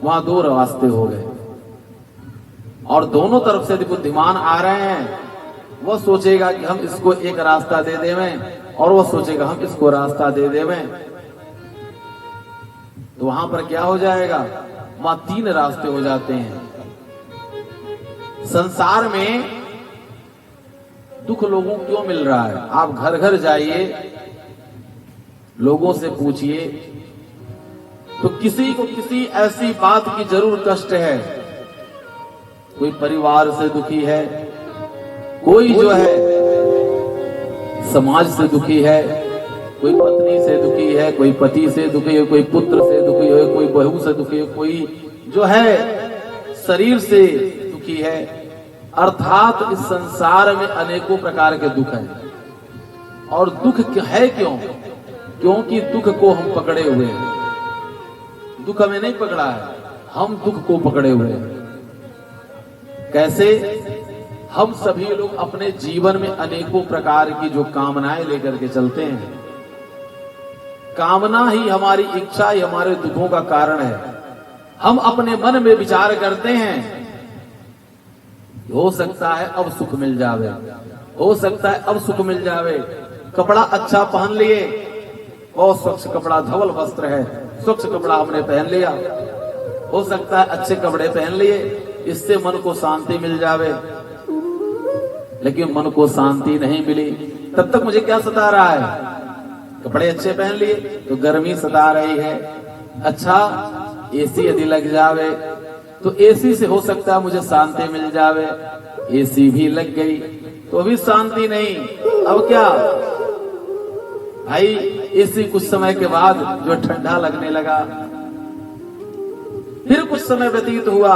वहां दो रास्ते हो गए। और दोनों तरफ से यदि बुद्धिमान आ रहे हैं, वह सोचेगा कि हम इसको एक रास्ता दे देवें और वह सोचेगा हम इसको रास्ता दे देवें, तो वहां पर क्या हो जाएगा? वहां तीन रास्ते हो जाते हैं। संसार में दुख लोगों को क्यों मिल रहा है? आप घर घर जाइए, लोगों से पूछिए, तो किसी को किसी ऐसी बात की जरूर कष्ट है। कोई परिवार से दुखी है, कोई जो है समाज से दुखी है, कोई पत्नी से दुखी है, कोई पति से दुखी है, कोई पुत्र से दुखी है, कोई बहू से दुखी है, कोई जो है शरीर से दुखी है। अर्थात इस संसार में अनेकों प्रकार के दुख हैं। और दुख है क्यों? क्योंकि दुख को हम पकड़े हुए हैं। दुख हमें नहीं पकड़ा है, हम दुख को पकड़े हुए हैं। कैसे? हम सभी लोग अपने जीवन में अनेकों प्रकार की जो कामनाएं लेकर के चलते हैं, कामना ही हमारी इच्छा ही हमारे दुखों का कारण है। हम अपने मन में विचार करते हैं, हो सकता है अब सुख मिल जावे, हो सकता है अब सुख मिल जावे। कपड़ा अच्छा पहन लिए, बहुत स्वच्छ कपड़ा, धवल वस्त्र है, स्वच्छ कपड़ा हमने पहन लिया, हो सकता है अच्छे कपड़े पहन लिए, इससे मन को शांति मिल जावे। लेकिन मन को शांति नहीं मिली, तब तक मुझे क्या सता रहा है? कपड़े अच्छे पहन लिए तो गर्मी सता रही है। अच्छा, एसी यदि लग जावे तो एसी से हो सकता है मुझे शांति मिल जावे। एसी भी लग गई तो भी शांति नहीं। अब क्या भाई? एसी कुछ समय के बाद जो ठंडा लगने लगा, फिर कुछ समय व्यतीत हुआ,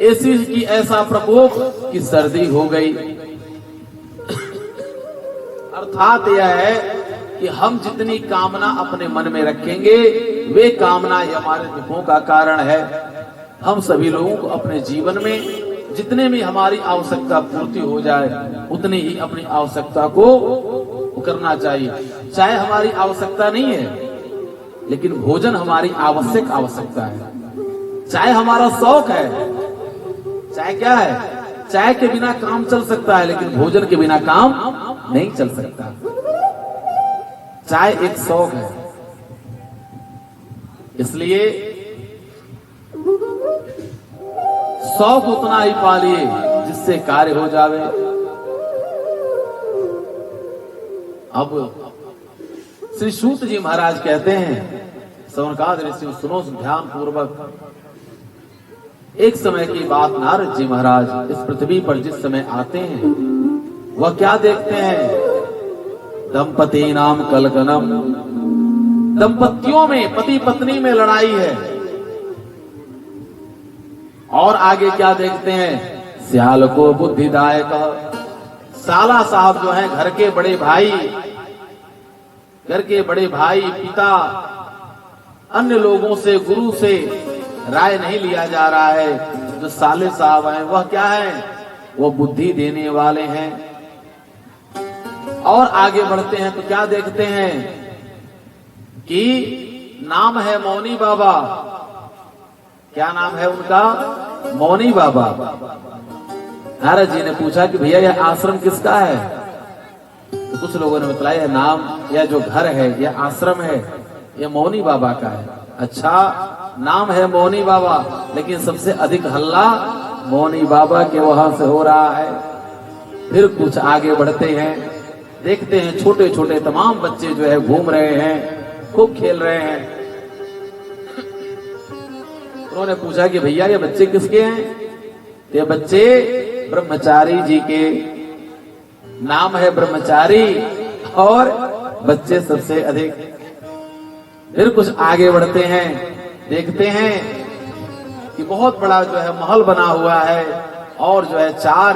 एसी की ऐसा प्रकोप कि सर्दी हो गई। अर्थात यह है कि हम जितनी कामना अपने मन में रखेंगे, वे कामना ही हमारे दुखों का कारण है। हम सभी लोगों को अपने जीवन में जितने भी हमारी आवश्यकता पूर्ति हो जाए, उतनी ही अपनी आवश्यकता को करना चाहिए। चाहे हमारी आवश्यकता नहीं है, लेकिन भोजन हमारी आवश्यकता है। चाहे हमारा शौक है, चाहे क्या है, चाय के बिना काम चल सकता है, लेकिन भोजन के बिना काम नहीं चल सकता। चाय एक शौक है, इसलिए शौक उतना ही पालिए जिससे कार्य हो जावे। अब श्री सूत जी महाराज कहते हैं, सौनकाद ऋषि सुनो ध्यान पूर्वक। एक समय की बात, नारद जी महाराज इस पृथ्वी पर जिस समय आते हैं, वह क्या देखते हैं? दंपति नाम कलकनम, दंपतियों में, पति पत्नी में लड़ाई है। और आगे क्या देखते हैं? सियाल को बुद्धिदायक, साला साहब जो है घर के बड़े भाई, घर के बड़े भाई, पिता, अन्य लोगों से, गुरु से राय नहीं लिया जा रहा है। जो साले साहब हैं वह क्या है? वो बुद्धि देने वाले हैं। और आगे बढ़ते हैं तो क्या देखते हैं कि नाम है मौनी बाबा। क्या नाम है उनका? मौनी बाबा। नारद जी ने पूछा कि भैया यह आश्रम किसका है? तो कुछ लोगों ने बताया यह नाम, यह जो घर है, यह आश्रम है, यह मौनी बाबा का है। अच्छा, नाम है मौनी बाबा, लेकिन सबसे अधिक हल्ला मौनी बाबा के वहां से हो रहा है। फिर कुछ आगे बढ़ते हैं, देखते हैं छोटे छोटे तमाम बच्चे जो है घूम रहे हैं, खूब खेल रहे हैं। उन्होंने पूछा कि भैया ये बच्चे किसके हैं? ये बच्चे ब्रह्मचारी जी के। नाम है ब्रह्मचारी और बच्चे सबसे अधिक। फिर कुछ आगे बढ़ते हैं, देखते हैं कि बहुत बड़ा जो है महल बना हुआ है और जो है चार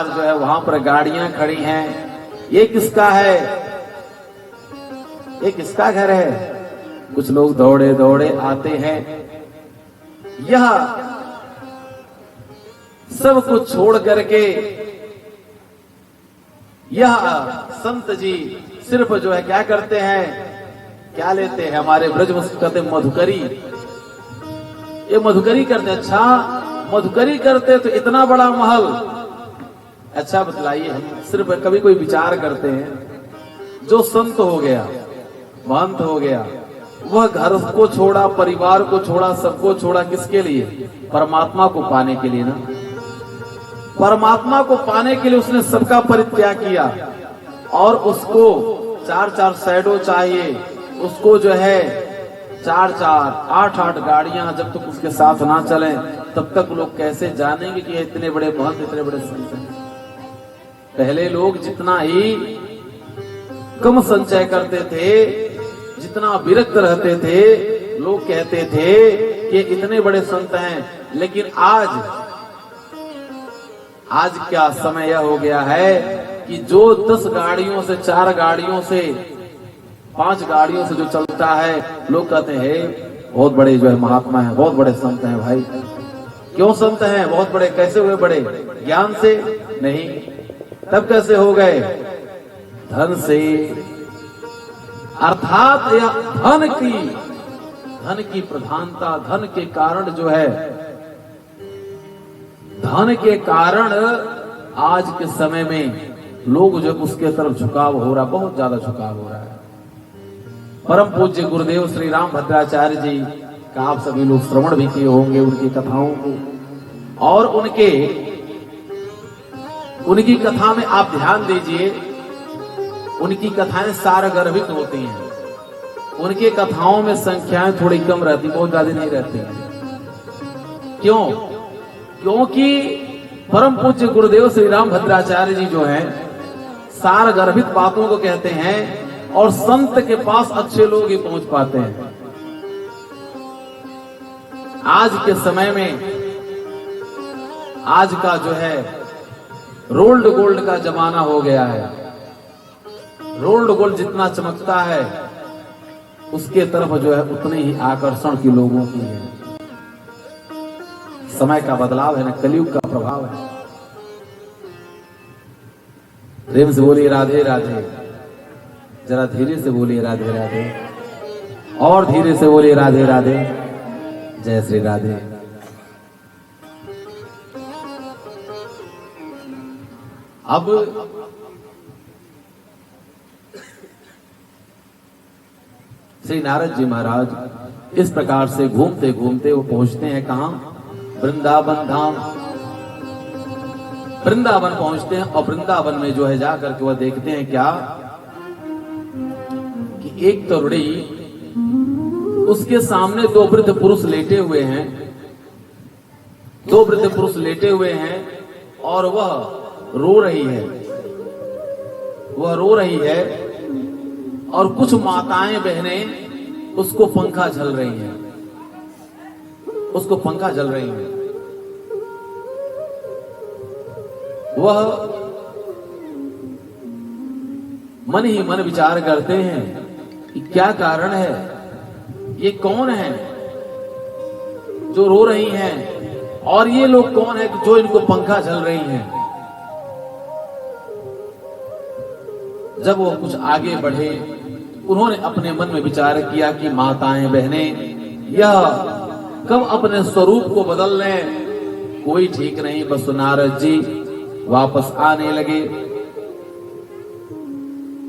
जो है वहां पर गाड़ियां खड़ी हैं। ये किसका है? ये किसका घर है? कुछ लोग दौड़े दौड़े आते हैं। यह सब कुछ छोड़ करके यह संत जी सिर्फ जो है क्या करते हैं, क्या लेते हैं? हमारे ब्रज में कहते मधुकरी। ये मधुकरी करते। अच्छा, मधुकरी करते तो इतना बड़ा महल। अच्छा बतलाइए, हम सिर्फ कभी कोई विचार करते हैं, जो संत हो गया, महंत हो गया, वह घर को छोड़ा, परिवार को छोड़ा, सबको छोड़ा, किसके लिए? परमात्मा को पाने के लिए ना। परमात्मा को पाने के लिए उसने सबका परित्याग किया और उसको 4 शैडो चाहिए, उसको जो है 4 8 गाड़ियां जब तक उसके साथ ना चलें तब तक लोग कैसे जानेंगे कि इतने बड़े महंत, इतने बड़े संत हैं। पहले लोग जितना ही कम संचय करते थे, जितना विरक्त रहते थे, लोग कहते थे कि इतने बड़े संत हैं। लेकिन आज क्या समय यह हो गया है कि जो 10 गाड़ियों से, 4 गाड़ियों से, 5 गाड़ियों से जो चलता है, लोग कहते हैं बहुत बड़े जो है महात्मा हैं, बहुत बड़े संत हैं। भाई क्यों संत हैं? बहुत बड़े कैसे हुए बड़े? ज्ञान से नहीं, तब कैसे हो गए? धन से। अर्थात यह धन की प्रधानता, धन के कारण जो है, धन के कारण आज के समय में लोग जो उसके तरफ झुकाव हो रहा, बहुत ज्यादा झुकाव हो रहा है। परम पूज्य गुरुदेव श्री राम भद्राचार्य जी का आप सभी लोग श्रवण भी किए होंगे, उनकी कथाओं को। और उनकी कथा में आप ध्यान दीजिए, उनकी कथाएं सारगर्भित होती हैं। उनके कथाओं में संख्याएं थोड़ी कम रहती, बहुत ज्यादा नहीं रहती। क्यों? क्योंकि परम पूज्य गुरुदेव श्री राम भद्राचार्य जी जो हैं सारगर्भित बातों को कहते हैं और संत के पास अच्छे लोग ही पहुंच पाते हैं। आज के समय में, आज का जो है रोल्ड गोल्ड का जमाना हो गया है। रोल्ड गोल्ड जितना चमकता है उसके तरफ जो है उतने ही आकर्षण की लोगों की है। समय का बदलाव है ना, कलयुग का प्रभाव है। प्रेम से बोलिए राधे राधे। जरा धीरे से बोलिए राधे राधे, और धीरे से बोलिए राधे राधे। जय श्री राधे। अब श्री नारद जी महाराज इस प्रकार से घूमते घूमते वो पहुंचते हैं कहां? वृंदावन धाम। वृंदावन पहुंचते हैं और वृंदावन में जो है जाकर के वह देखते हैं क्या कि एक तरुणी, उसके सामने 2 वृद्ध पुरुष लेटे हुए हैं। 2 वृद्ध पुरुष लेटे हुए हैं और वह रो रही है। वह रो रही है और कुछ माताएं बहनें उसको पंखा झल रही हैं, उसको पंखा झल रही हैं। वह मन ही मन विचार करते हैं कि क्या कारण है, ये कौन है जो रो रही हैं और ये लोग कौन है जो इनको पंखा झल रही हैं। जब वो कुछ आगे बढ़े, उन्होंने अपने मन में विचार किया कि माताएं बहनें यह कब अपने स्वरूप को बदल लें, कोई ठीक नहीं। बस नारद जी वापस आने लगे।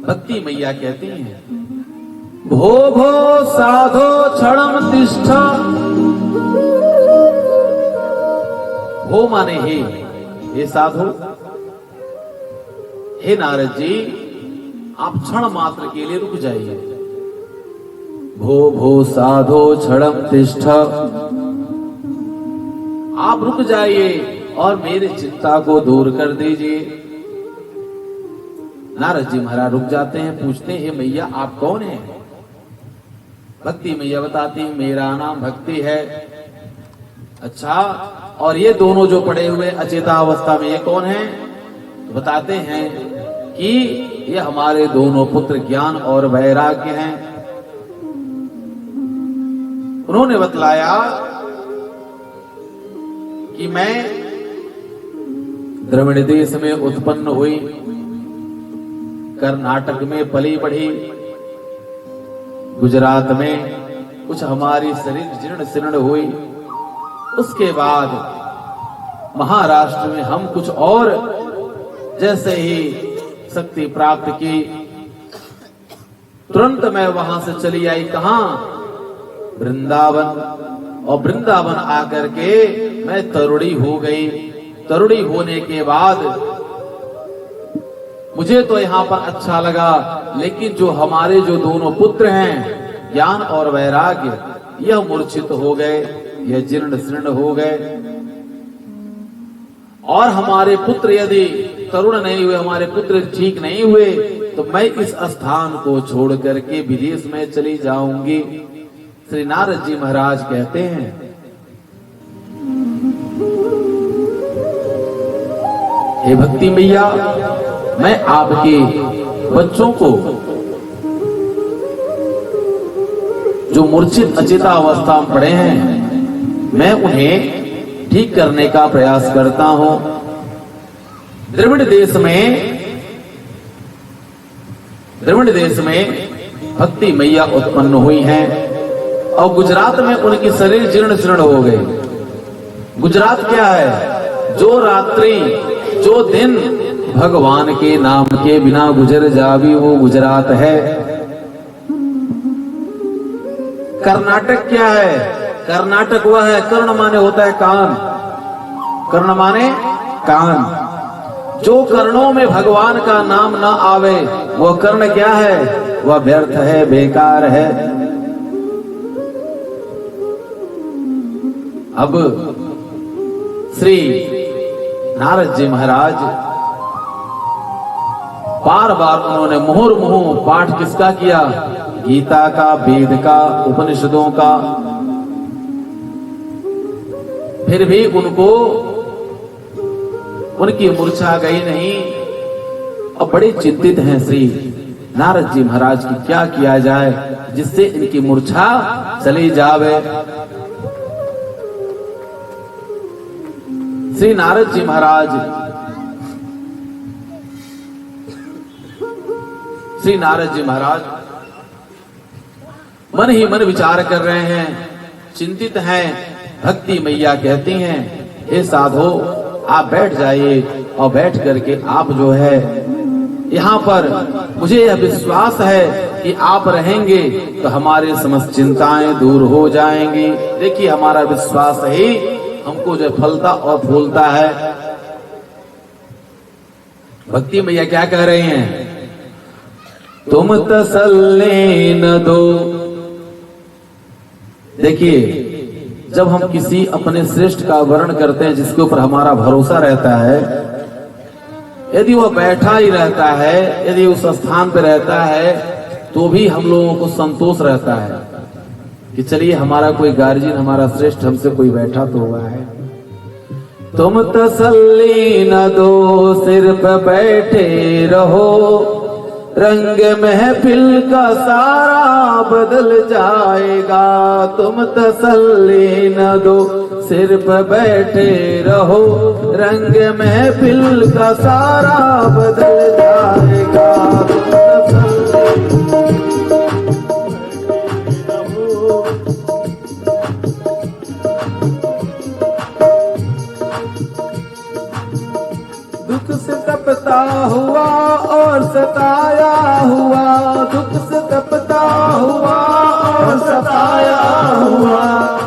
भक्ति मैया कहती हैं, भो भो साधो क्षणम तिष्ठा। भो माने हे साधो, हे नारद जी आप क्षण मात्र के लिए रुक जाइए। भो भो साधो क्षणम तिष्ठा, आप रुक जाइए और मेरी चिंता को दूर कर दीजिए। नारद जी महाराज रुक जाते हैं, पूछते हैं मैया आप कौन हैं? भक्ति मैया बताती हैं मेरा नाम भक्ति है। अच्छा, और ये दोनों जो पड़े हुए अचेता अवस्था में ये कौन है? तो बताते हैं कि ये हमारे दोनों पुत्र ज्ञान और वैराग्य हैं। उन्होंने बतलाया कि मैं द्रविड़ देश में उत्पन्न हुई, कर्नाटक में पली बढ़ी, गुजरात में कुछ हमारी शरीर जीर्ण शीर्ण हुई, उसके बाद महाराष्ट्र में हम कुछ और जैसे ही शक्ति प्राप्त की, तुरंत मैं वहां से चली आई कहां? वृंदावन। और वृंदावन आकर के मैं तरुणी हो गई। तरुणी होने के बाद मुझे तो यहां पर अच्छा लगा, लेकिन जो हमारे जो दोनों पुत्र हैं ज्ञान और वैराग्य, यह मूर्छित हो गए, यह जीर्ण शीर्ण हो गए। और हमारे पुत्र यदि तरुण नहीं हुए, हमारे पुत्र ठीक नहीं हुए, तो मैं इस स्थान को छोड़ करके विदेश में चली जाऊंगी। श्री नारद जी महाराज कहते हैं हे भक्ति मैया, मैं आपके बच्चों को जो मूर्छित अचेता अवस्था में पड़े हैं, मैं उन्हें ठीक करने का प्रयास करता हूं। द्रविड़ देश में भक्ति मैया उत्पन्न हुई हैं और गुजरात में उनकी शरीर जीर्ण शीर्ण हो गए। गुजरात क्या है? जो रात्रि जो दिन भगवान के नाम के बिना गुजर जावी, वो गुजरात है। कर्नाटक क्या है? कर्नाटक वह है, कर्ण माने होता है कान, कर्ण माने कान। जो कर्णों में भगवान का नाम ना आवे, वो कर्ण क्या है? वह व्यर्थ है, बेकार है। अब श्री नारद जी महाराज बार बार उन्होंने मुहुर्मुहु पाठ किसका किया? गीता का, वेद का, उपनिषदों का। फिर भी उनको उनकी मूर्छा गई नहीं और बड़े चिंतित हैं श्री नारद जी महाराज की क्या किया जाए जिससे इनकी मूर्छा चली जावे। श्री नारद जी महाराज मन ही मन विचार कर रहे हैं, चिंतित हैं। भक्ति मैया कहती हैं हे साधो आप बैठ जाइए और बैठ करके आप जो है यहाँ पर, मुझे यह विश्वास है कि आप रहेंगे तो हमारी समस्त चिंताएं दूर हो जाएंगी। देखिए हमारा विश्वास ही हमको जो फलता और फूलता है। भक्ति मैया क्या कह रही हैं? तुम तसल्ली न दो। देखिए जब हम किसी अपने श्रेष्ठ का वर्ण करते हैं जिसके ऊपर हमारा भरोसा रहता है, यदि वह बैठा ही रहता है, यदि उस स्थान पर रहता है, तो भी हम लोगों को संतोष रहता है कि चलिए हमारा कोई गार्जियन, हमारा श्रेष्ठ हमसे कोई बैठा तो हुआ है। तुम तसल्ली न दो, सिर पे बैठे रहो, रंग महफिल का सारा बदल जाएगा। तुम तसल्ली न दो, सिर पे बैठे रहो, रंग महफिल का सारा बदल जाएगा। दुख से तपता हुआ और सताया हुआ, दुख से तपता हुआ और सताया हुआ,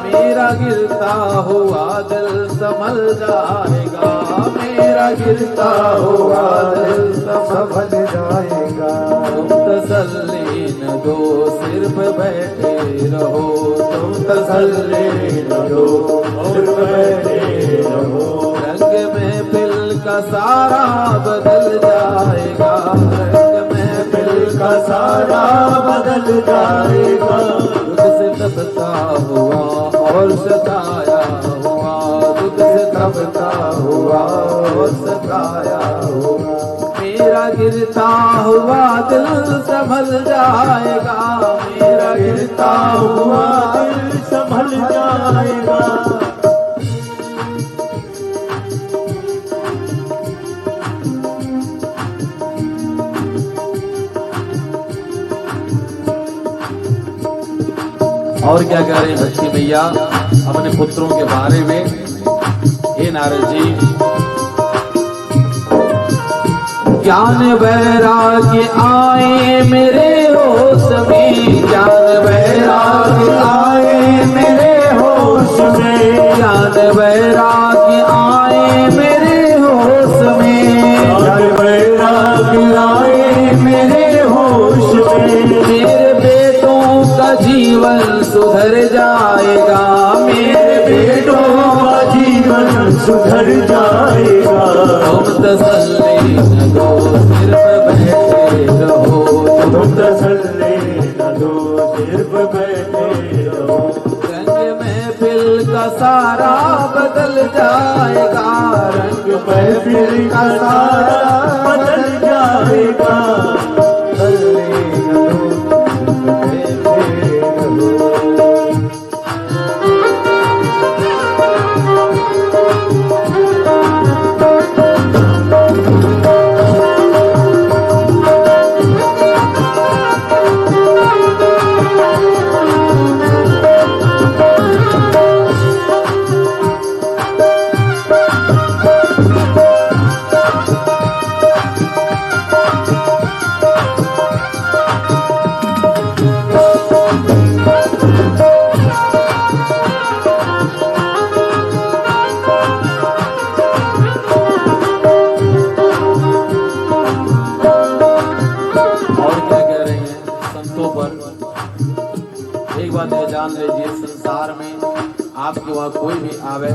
मेरा गिरता हुआ दिल संभल जाएगा। मेरा गिरता हुआ दिल संभल जाएगा। तुम तसल्ली न दो, सिर पे बैठे रहो। तुम तसल्ली न दो, सिर पे बैठे रहो, रंग में का सारा बदल जाएगा। बदल जाएगा। दुख से तपता हुआ और सताया हुआ, दुख से तपता हुआ और सताया हुआ, मेरा गिरता हुआ दिल संभल जाएगा, मेरा गिरता हुआ दिल संभल जाएगा। और क्या कह रहे हैं भक्ति मैया अपने पुत्रों के बारे में। हे नारद जी, ज्ञान वैराग्य आए मेरे होश में, ज्ञान वैराग्य आए मेरे होश में, ज्ञान वैराग्य आए मेरे होश में, ज्ञान वैराग्य आए मेरे होश में, मेरे बेटों का जीवन सुधर जाएगा, मेरे बेटों का जीवन सुधर जाएगा। तुम तसल्ली न दो सिर्फ बैठे रहो, तुम तसल्ली न दो सिर्फ बैठे रहो। रंग महफिल का सारा बदल जाएगा, रंग महफिल का सारा बदल जाएगा। जान लीजिए, संसार में आपके वहाँ कोई भी आवे,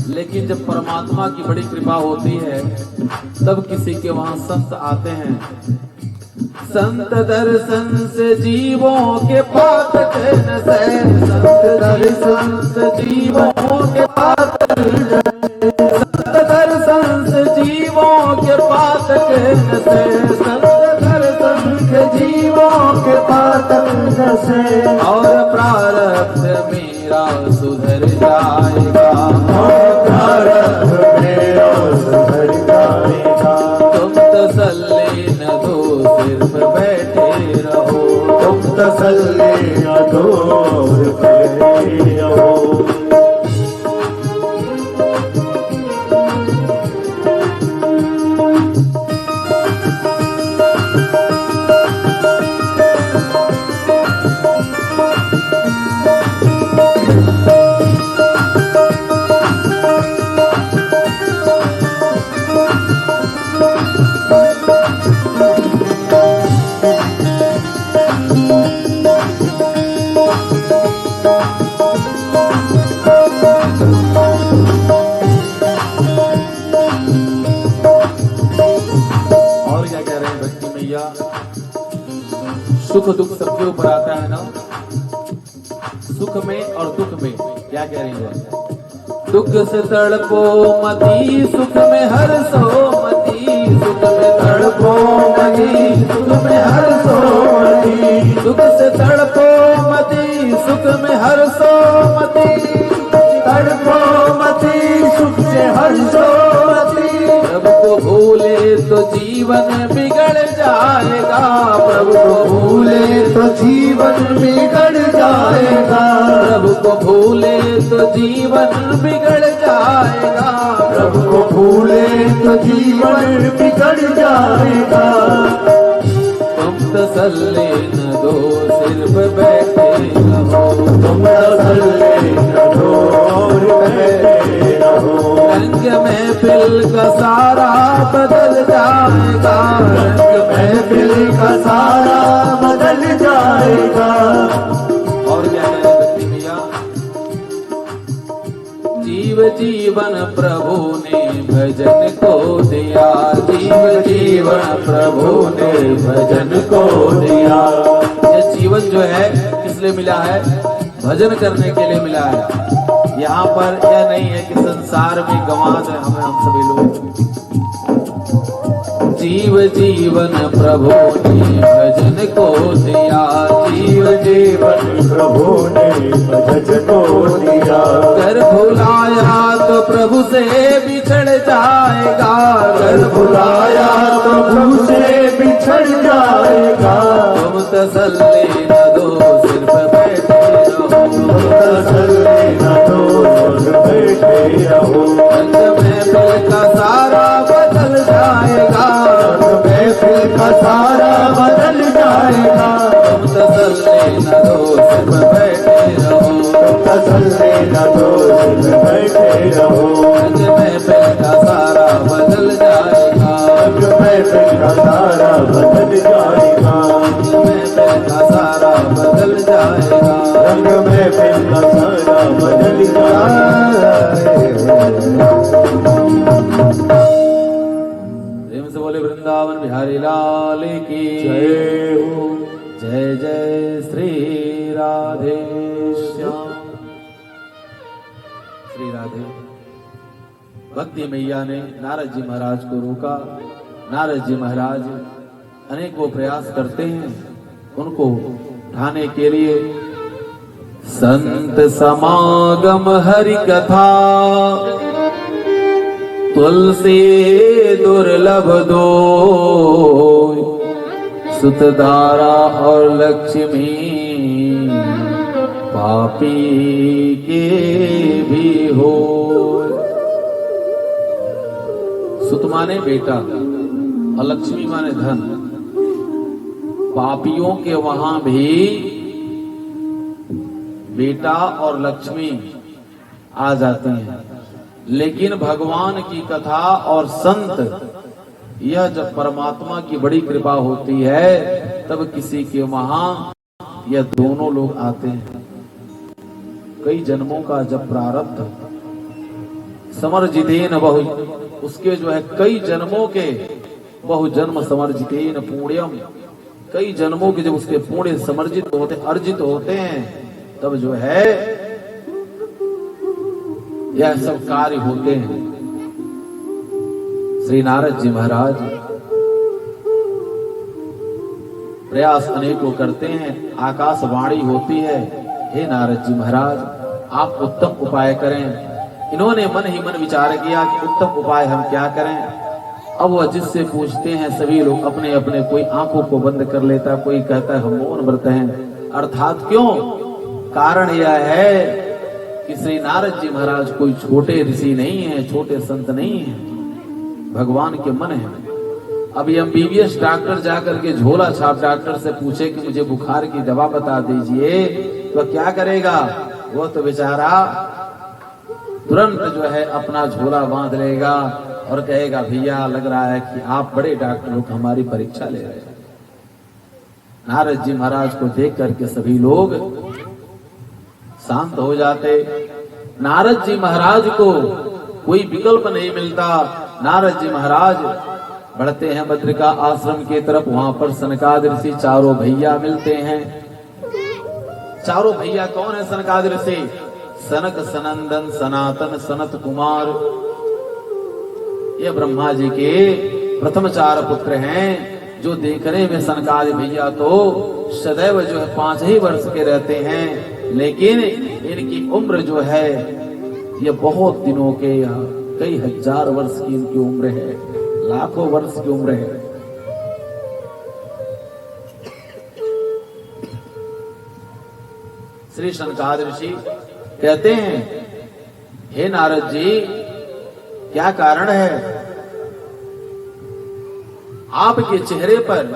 लेकिन जब परमात्मा की बड़ी कृपा होती है तब किसी के वहाँ संत आते हैं। संत दर्शन से जीवों के पातक न सहे, संत दर्शन से जीवों के पातक न सहे, संत दर्शन से जीवों के पातक न सहे, संत दर्शन के जीवों के पातक न सहे, और प्रारब्ध मेरा सुधर जाएगा, और प्रारब्ध मेरा सुधर जाएगा। तुम तसल्ली न दो सिर्फ बैठे रहो, तुम तसल्ली न दो सिर्फ बैठे रहो। सुख दुख सबके ऊपर आता है ना, सुख में और दुख में क्या कह रही है। दुख से तड़पो मती सुख में हर सो मती, सुख में तड़पो मती सुख में हर सो मती, दुख से तड़पो मती सुख में हर सो मती, तड़पो मती सुख से हर सो मती। प्रभु को भूले तो जीवन बिगड़ जाएगा, प्रभु को भूले तो जीवन बिगड़ जाएगा, प्रभु को भूले तो जीवन बिगड़ जाएगा, प्रभु को भूले तो जीवन बिगड़ जाएगा। तुम तसल्ली न दो सिर्फ बैठे रहो, तुम तसल्ली न दो बैठे रहो। रंग महफिल का सारा बदल जाएगा, रंग महफिल का सारा बदल जाएगा। और क्या कह रहे व्यक्ति भैया। जीव जीव जीवन प्रभु ने भजन को दिया, जीव जीवन प्रभु ने भजन को दिया। ये जीवन जो है किस लिए मिला है? भजन करने के लिए मिला है। यहाँ पर यह नहीं है कि संसार में गंवा दें हमें हम सभी लोग। जीव जीवन प्रभु ने भजन को दिया, जीव जीवन प्रभु ने भजन को दिया। कर भुलाया तो प्रभु से बिछड़ जाएगा, कर भुलाया तो प्रभु से बिछड़ जाएगा। तुम तसल्ली न दो सिर्फ बैठे रहो, तसल्ली न दो सिर्फ बैठे रहो। रंग महफिल का सारा बदल जाएगा, महफिल का सारा बदल जाएगा। तुम तसल्ली न दो सिर्फ बैठे रहो, तसल्ली न दो सिर्फ बैठे रहो। रंग महफिल का सारा बदल जाएगा, महफिल का सारा बदल जाएगा। रंग महफिल का सारा बदल जाएगा, रंग महफिल का सारा बदल जाएगा। प्रेम से बोले वृंदावन बिहारी लाल की जय हो। जय जय श्री राधे श्याम। श्री राधे। भक्ति मैया ने नारद जी महाराज को रोका। नारद जी महाराज अनेकों प्रयास करते हैं उनको उठाने के लिए। संत समागम हरि कथा तुलसी दुर्लभ दो, सुतधारा और लक्ष्मी पापी के भी हो। सुत माने बेटा और लक्ष्मी माने धन। पापियों के वहां भी बेटा और लक्ष्मी आ जाते हैं, लेकिन भगवान की कथा और संत, यह जब परमात्मा की बड़ी कृपा होती है तब किसी के वहां यह दोनों लोग आते हैं। कई जन्मों का जब प्रारब्ध समर्जितेन बहु, उसके जो है कई जन्मों के बहु जन्म समर्जितेन पुण्यम, कई जन्मों के जब उसके पुण्य समर्जित होते अर्जित होते हैं तब जो है यह सब कार्य होते हैं। श्री नारद जी महाराज प्रयास अनेकों करते हैं। आकाशवाणी होती है, हे नारद जी महाराज आप उत्तम उपाय करें। इन्होंने मन ही मन विचार किया कि उत्तम उपाय हम क्या करें। अब वह जिससे पूछते हैं सभी लोग अपने अपने, कोई आंखों को बंद कर लेता, कोई कहता है हम मौन व्रत हैं। अर्थात क्यों? कारण यह है कि श्री नारद जी महाराज कोई छोटे ऋषि नहीं है, छोटे संत नहीं है, भगवान के मन है। अब एमबीबीएस डॉक्टर जाकर के झोला छाप डॉक्टर से पूछे कि मुझे बुखार की दवा बता दीजिए तो क्या करेगा? वो तो बेचारा तुरंत जो है अपना झोला बांध लेगा और कहेगा भैया लग रहा है कि आप बड़े डॉक्टर लोग हमारी परीक्षा ले रहे हैं। नारद जी महाराज को देख करके सभी लोग शांत हो जाते। नारद जी महाराज को कोई विकल्प नहीं मिलता। नारद जी महाराज बढ़ते हैं बद्रिका आश्रम की तरफ। वहां पर सनकादि ऋषि चारों भैया मिलते हैं। चारों भैया कौन है सनकादि ऋषि? सनक, सनंदन, सनातन, सनत कुमार। ये ब्रह्मा जी के प्रथम 4 पुत्र हैं, जो देखने में सनकादि भैया तो सदैव जो है 5 ही वर्ष के रहते हैं, लेकिन इनकी उम्र जो है ये बहुत दिनों के, कई हजार वर्ष की इनकी उम्र है, लाखों वर्ष की उम्र है। श्री सनकादि ऋषि कहते हैं हे नारद जी क्या कारण है? आपके चेहरे पर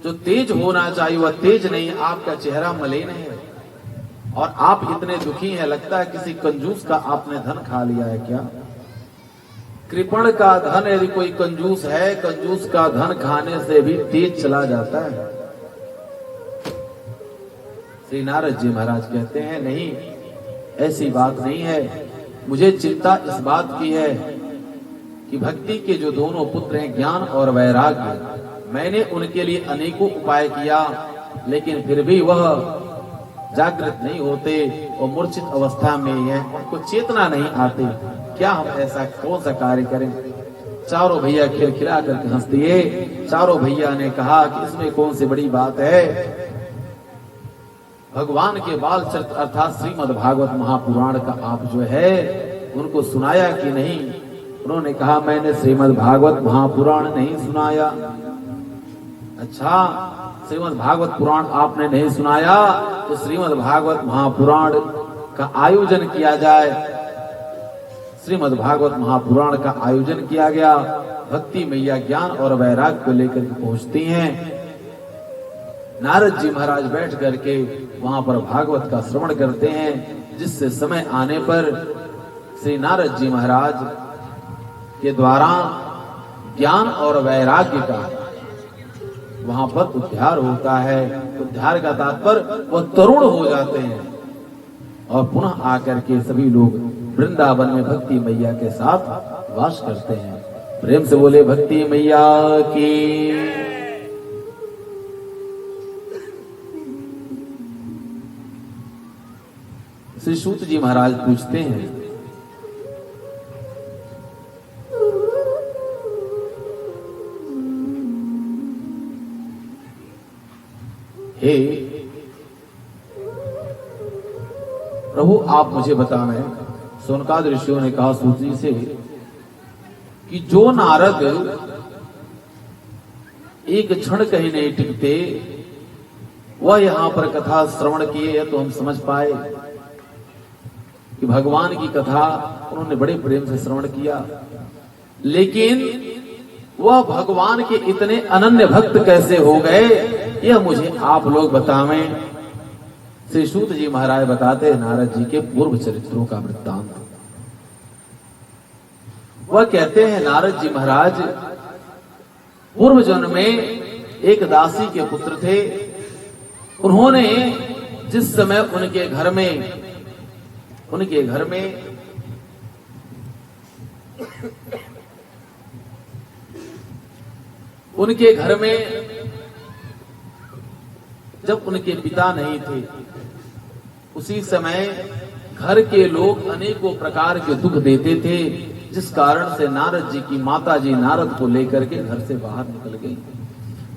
जो तेज होना चाहिए वह तेज नहीं, आपका चेहरा मलिन है और आप इतने दुखी हैं, लगता है किसी कंजूस का आपने धन खा लिया है क्या? कृपण का धन यदि कोई कंजूस है, कंजूस का धन खाने से भी तेज चला जाता है। श्री नारद जी महाराज कहते हैं नहीं, ऐसी बात नहीं है। मुझे चिंता इस बात की है कि भक्ति के जो दोनों पुत्र हैं ज्ञान और वैराग्य, मैंने उनके लिए अनेकों उपाय किया, लेकिन फिर भी वह जागृत नहीं होते और मूर्छित अवस्था में है, उनको चेतना नहीं आती। क्या हम ऐसा कौन सा कार्य करें? चारों भैया खिलखिला करके हंस दिए। चारों भैया ने कहा कि इसमें कौन सी बड़ी बात है। भगवान के बाल चरित्र अर्थात श्रीमद् भागवत महापुराण का आप जो है उनको सुनाया कि नहीं? उन्होंने कहा मैंने श्रीमद् भागवत महापुराण नहीं सुनाया। अच्छा, श्रीमद् भागवत पुराण आपने नहीं सुनाया तो श्रीमद् भागवत महापुराण का आयोजन किया जाए। श्रीमद् भागवत महापुराण का आयोजन किया गया। भक्ति मैया ज्ञान और वैराग्य को लेकर के पहुंचती हैं। नारद जी महाराज बैठ करके वहां पर भागवत का श्रवण करते हैं, जिससे समय आने पर श्री नारद जी महाराज के द्वारा ज्ञान और वैराग्य का वहां पर उद्धार होता है। उद्धार का तात्पर्य वह तरुण हो जाते हैं और पुनः आकर के सभी लोग वृंदावन में भक्ति मैया के साथ वास करते हैं। प्रेम से बोले भक्ति मैया की। श्री सूत जी महाराज पूछते हैं, हे प्रभु आप मुझे बताएं। सोनकाद ऋषियों ने कहा सूत जी से कि जो नारद एक क्षण कहीं नहीं टिकते, वह यहां पर कथा श्रवण किए तो हम समझ पाए कि भगवान की कथा उन्होंने बड़े प्रेम से श्रवण किया, लेकिन वह भगवान के इतने अनन्य भक्त कैसे हो गए, यह मुझे आप लोग बतावें। श्री सूत जी महाराज बताते हैं नारद जी के पूर्व चरित्रों का वृत्तांत। वह कहते हैं नारद जी महाराज पूर्व जन्म में एक दासी के पुत्र थे। उन्होंने जिस समय उनके घर में जब उनके पिता नहीं थे, उसी समय घर के लोग अनेकों प्रकार के दुख देते थे, जिस कारण से नारद जी की माता जी नारद को लेकर के घर से बाहर निकल गई।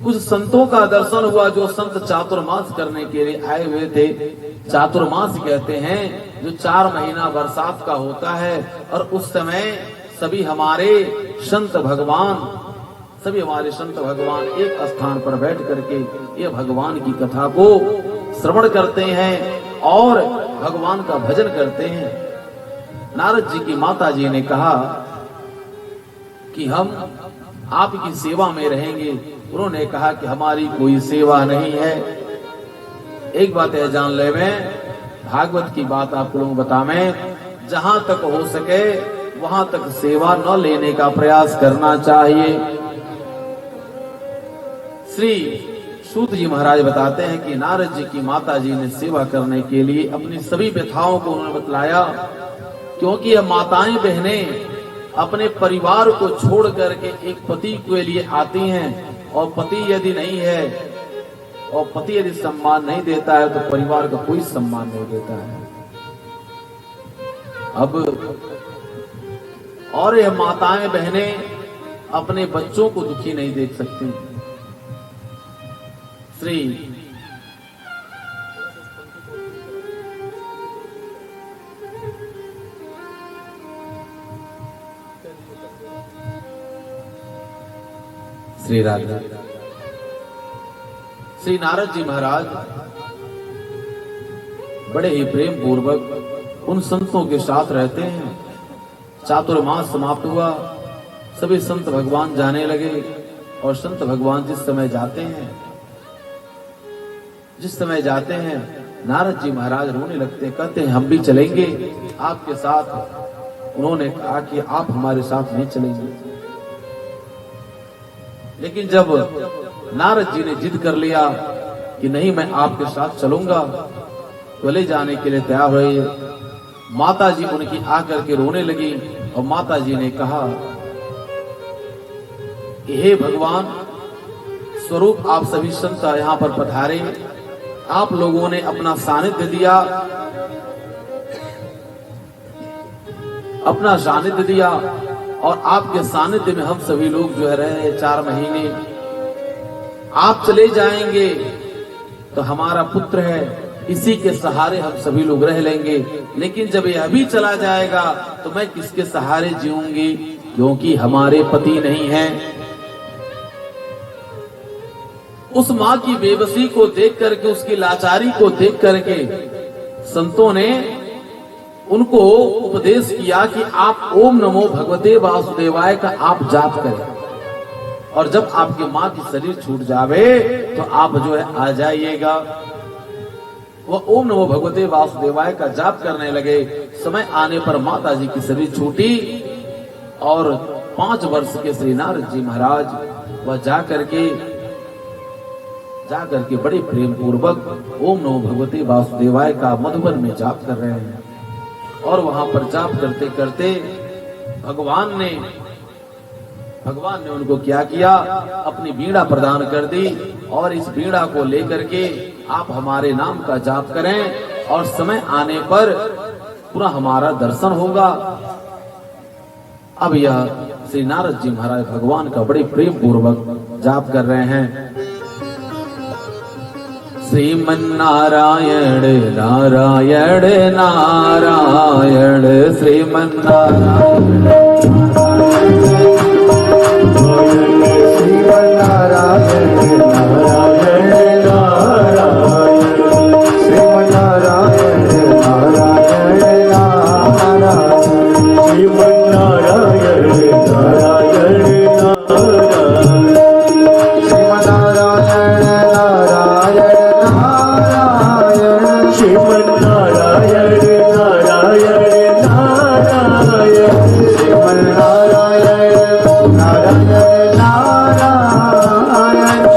कुछ संतों का दर्शन हुआ जो संत चातुर्मास करने के लिए आए हुए थे। चातुर्मास कहते हैं जो 4 महीना बरसात का होता है, और उस समय सभी हमारे संत भगवान एक स्थान पर बैठ करके ये भगवान की कथा को श्रवण करते हैं और भगवान का भजन करते हैं। नारद जी की माता जी ने कहा कि हम आपकी सेवा में रहेंगे। उन्होंने कहा कि हमारी कोई सेवा नहीं है। एक बात है जान ले, मैं भागवत की बात आप लोगों को बतावें, जहां तक हो सके वहां तक सेवा न लेने का प्रयास करना चाहिए। श्री सूत जी महाराज बताते हैं कि नारद जी की माता जी ने सेवा करने के लिए अपनी सभी व्यथाओं को उन्होंने बतलाया, क्योंकि यह माताएं बहनें अपने परिवार को छोड़ करके एक पति के लिए आती हैं, और पति यदि नहीं है और पति यदि सम्मान नहीं देता है तो परिवार का कोई सम्मान नहीं देता है। अब और यह माताएं बहनें अपने बच्चों को दुखी नहीं देख सकती। श्री राधा श्री नारद जी महाराज बड़े ही प्रेम पूर्वक उन संतों के साथ रहते हैं। चातुर्मास समाप्त हुआ, सभी संत भगवान जाने लगे, और संत भगवान जिस समय जाते हैं नारद जी महाराज रोने लगते, कहते हैं हम भी चलेंगे आपके साथ। उन्होंने कहा कि आप हमारे साथ नहीं चलेंगे। लेकिन जब नारद जी ने जिद कर लिया कि नहीं मैं आपके साथ चलूंगा, तो ले जाने के लिए तैयार हुए। माता जी उनकी आकर के रोने लगी और माता जी ने कहा, हे भगवान स्वरूप आप सभी संत यहाँ पर पधारे, आप लोगों ने अपना सानिध्य दिया, अपना सानिध्य दिया और आपके सानिध्य में हम सभी लोग जो है रहे 4 महीने। आप चले जाएंगे तो हमारा पुत्र है, इसी के सहारे हम सभी लोग रह लेंगे, लेकिन जब यह भी चला जाएगा तो मैं किसके सहारे जीऊंगी, क्योंकि हमारे पति नहीं हैं। उस माँ की बेबसी को देख करके, उसकी लाचारी को देख करके संतों ने उनको उपदेश किया कि आप ओम नमो भगवते वासुदेवाय का आप जाप करें, और जब आपकी माँ की शरीर छूट जावे तो आप जो है आ जाइएगा। वह ओम नमो भगवते वासुदेवाय का जाप करने लगे। समय आने पर माता जी की शरीर छूटी और 5 वर्ष के श्री नारद जी महाराज वह जा करके बड़े प्रेम पूर्वक ओम नमो भगवते वासुदेवाय का मधुबन में जाप कर रहे हैं। और वहां पर जाप करते करते भगवान ने उनको क्या किया, अपनी बीड़ा प्रदान कर दी, और इस बीड़ा को लेकर के आप हमारे नाम का जाप करें और समय आने पर पूरा हमारा दर्शन होगा। अब यह श्री नारद जी महाराज भगवान का बड़े प्रेम पूर्वक जाप कर रहे हैं। श्रीमन्नारायण नारायण नारायण श्रीमन्नारायण श्रीमन्नारायण नारायण नारायण श्रीमन्नारायण नारायण नारायण श्रीमन्नारायण नारायण नारायण श्रीमन्नारायण नारायण श्रीमन्नारायण नारायण नारायण श्रीमन्नारायण नारायण नारायण नारायण नारायण नारायण श्रीमन्नारायण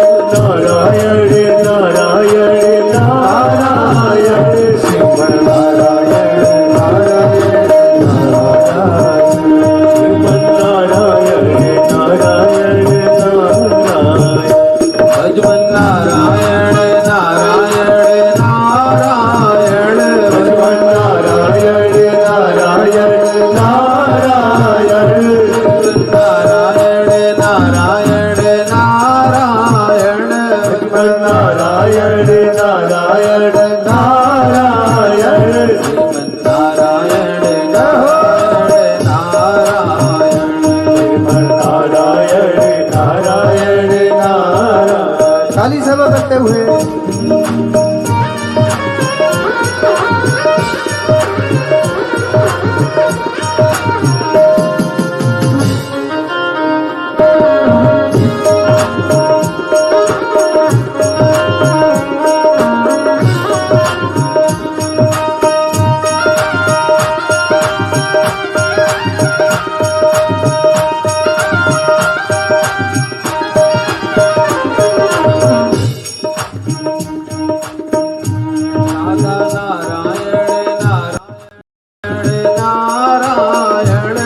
नारायण नारायण श्रीमन्नारायण नारायण नारायण भजमन नारायण नारायण नारायण भजमन नारायण नारायण नारायण नारायण नारायण नारायण नारायण नारायण नारायण श्रीमन नारायण नारायण नारायण नारायण नारायण नारायण ताली सब करते हुए नारायण नारायण नारायण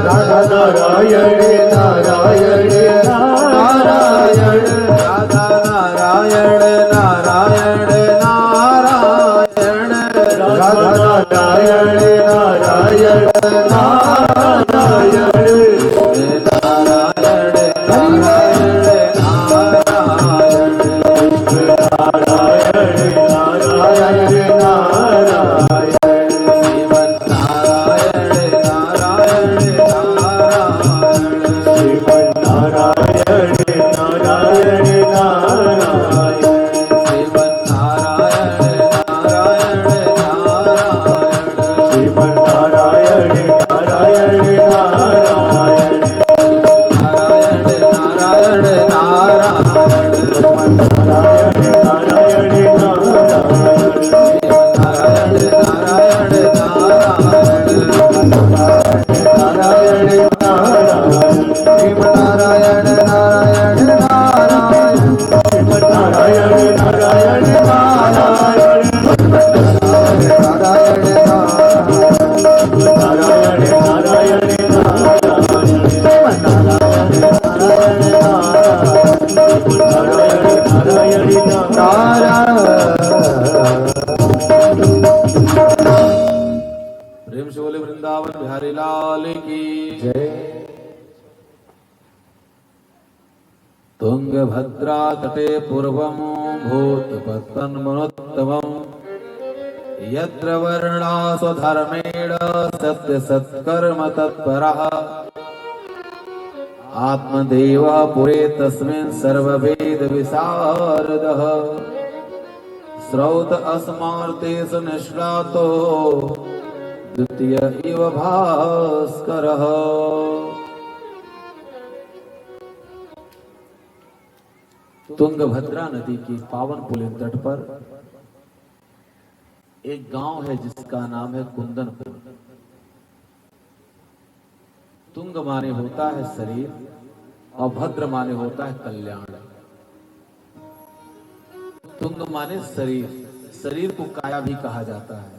राधा नारायण नारायण नारायण राधा नारायण नारायण नारायण नारायण नारायण नारायण नारायण नारायण नारायण श्रीमन नारायण नारायण नारायण नारायण नारायण नारायण श्रीमन नारायण नारायण नारायण श्रीमन्नारायण नारायण नारायण नारायण नारायण नारायण नारायण नारायण नारायण नारायण नारायण नारायण नारायण श्रीमन्नारायण नारायण नारायण नारायण नारायण नारायण नारायण नारायण बिहारी लाल की जय। तुंगभद्रा तटे पूर्वं भूतपत्तन्मनोत्तमम् यत्र वर्णा स्वधर्मेण सत्य सत्कर्म तत्परः आत्मदेव पुरे तस्मिन् सर्ववेद विशारदः श्रौत अस्मार्तेष निष्णातो द्वितीय इव भास्करः। तुंगभद्रा नदी की पावन पुलिन तट पर एक गांव है जिसका नाम है कुंदनपुर। तुंग माने होता है शरीर और भद्र माने होता है कल्याण। तुंग माने शरीर, शरीर को काया भी कहा जाता है।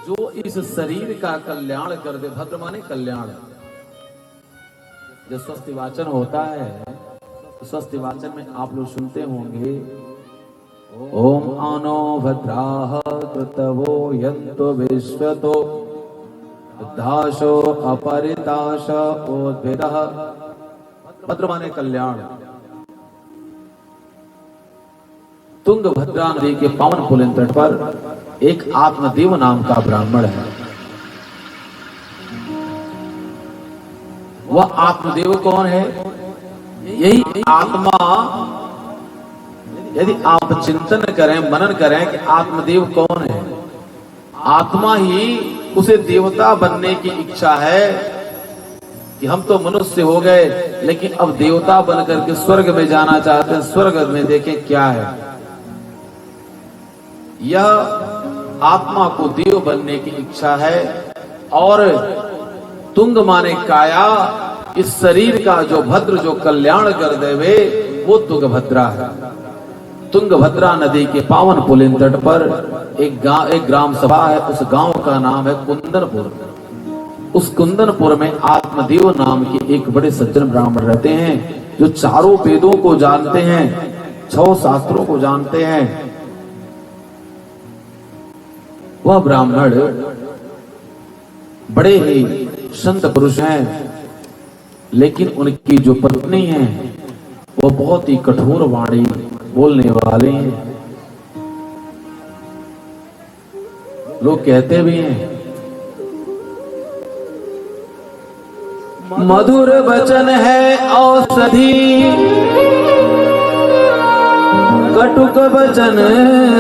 जो इस शरीर का कल्याण कर दे, भद्र माने कल्याण। जब स्वस्ति वाचन होता है तो स्वस्ति वाचन में आप लोग सुनते होंगे ओम आनो भद्राः कृतवो यन्तो विश्वतो दाशो अपरिताश उद्भिदः। भद्र माने कल्याण। तुंगभद्रा नदी के पावन पुलिन तट पर एक आत्मदेव नाम का ब्राह्मण है। वह आत्मदेव कौन है? यही आत्मा, यदि आप चिंतन करें, मनन करें कि आत्मदेव कौन है, आत्मा ही उसे देवता बनने की इच्छा है कि हम तो मनुष्य हो गए लेकिन अब देवता बनकर के स्वर्ग में जाना चाहते हैं, स्वर्ग में देखें क्या है। यह आत्मा को देव बनने की इच्छा है। और तुंग माने काया, इस शरीर का जो भद्र, जो कल्याण कर देवे, वो तुंगभद्रा है। तुंगभद्रा नदी के पावन पुलिन तट पर एक ग्राम सभा है। उस गांव का नाम है कुंदनपुर। उस कुंदनपुर में आत्मदेव नाम के एक बड़े सज्जन ब्राह्मण रहते हैं जो चारों वेदों को जानते हैं, 6 शास्त्रों को जानते हैं। वह ब्राह्मण बड़े ही संत पुरुष हैं, लेकिन उनकी जो पत्नी है वो बहुत ही कठोर वाणी बोलने वाले हैं। लोग कहते भी हैं मधुर वचन है औषधि, कटुक वचन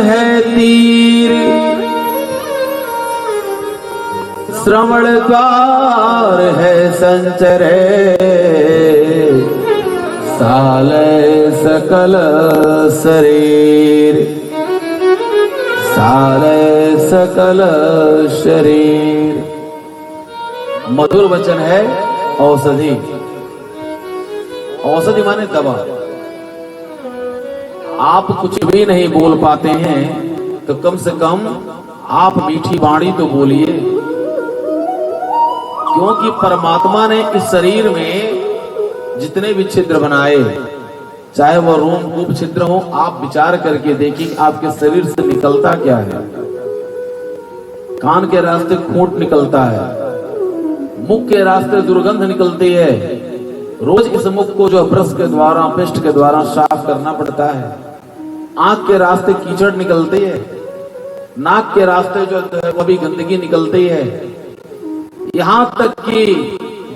है तीर, श्रवण द्वार है संचरे, साले सकल शरीर, साले सकल शरीर। मधुर वचन है औषधि। औषधि माने दवा। आप कुछ भी नहीं बोल पाते हैं तो कम से कम आप मीठी वाणी तो बोलिए, क्योंकि परमात्मा ने इस शरीर में जितने भी छिद्र बनाए, चाहे वो रोमकूप छिद्र हो, आप विचार करके देखिए आपके शरीर से निकलता क्या है। कान के रास्ते खूंट निकलता है, मुख के रास्ते दुर्गंध निकलती है। रोज इस मुख को जो ब्रश के द्वारा, पेस्ट के द्वारा साफ करना पड़ता है। आंख के रास्ते कीचड़ निकलती है, नाक के रास्ते जो है वो भी गंदगी निकलती है। यहाँ तक कि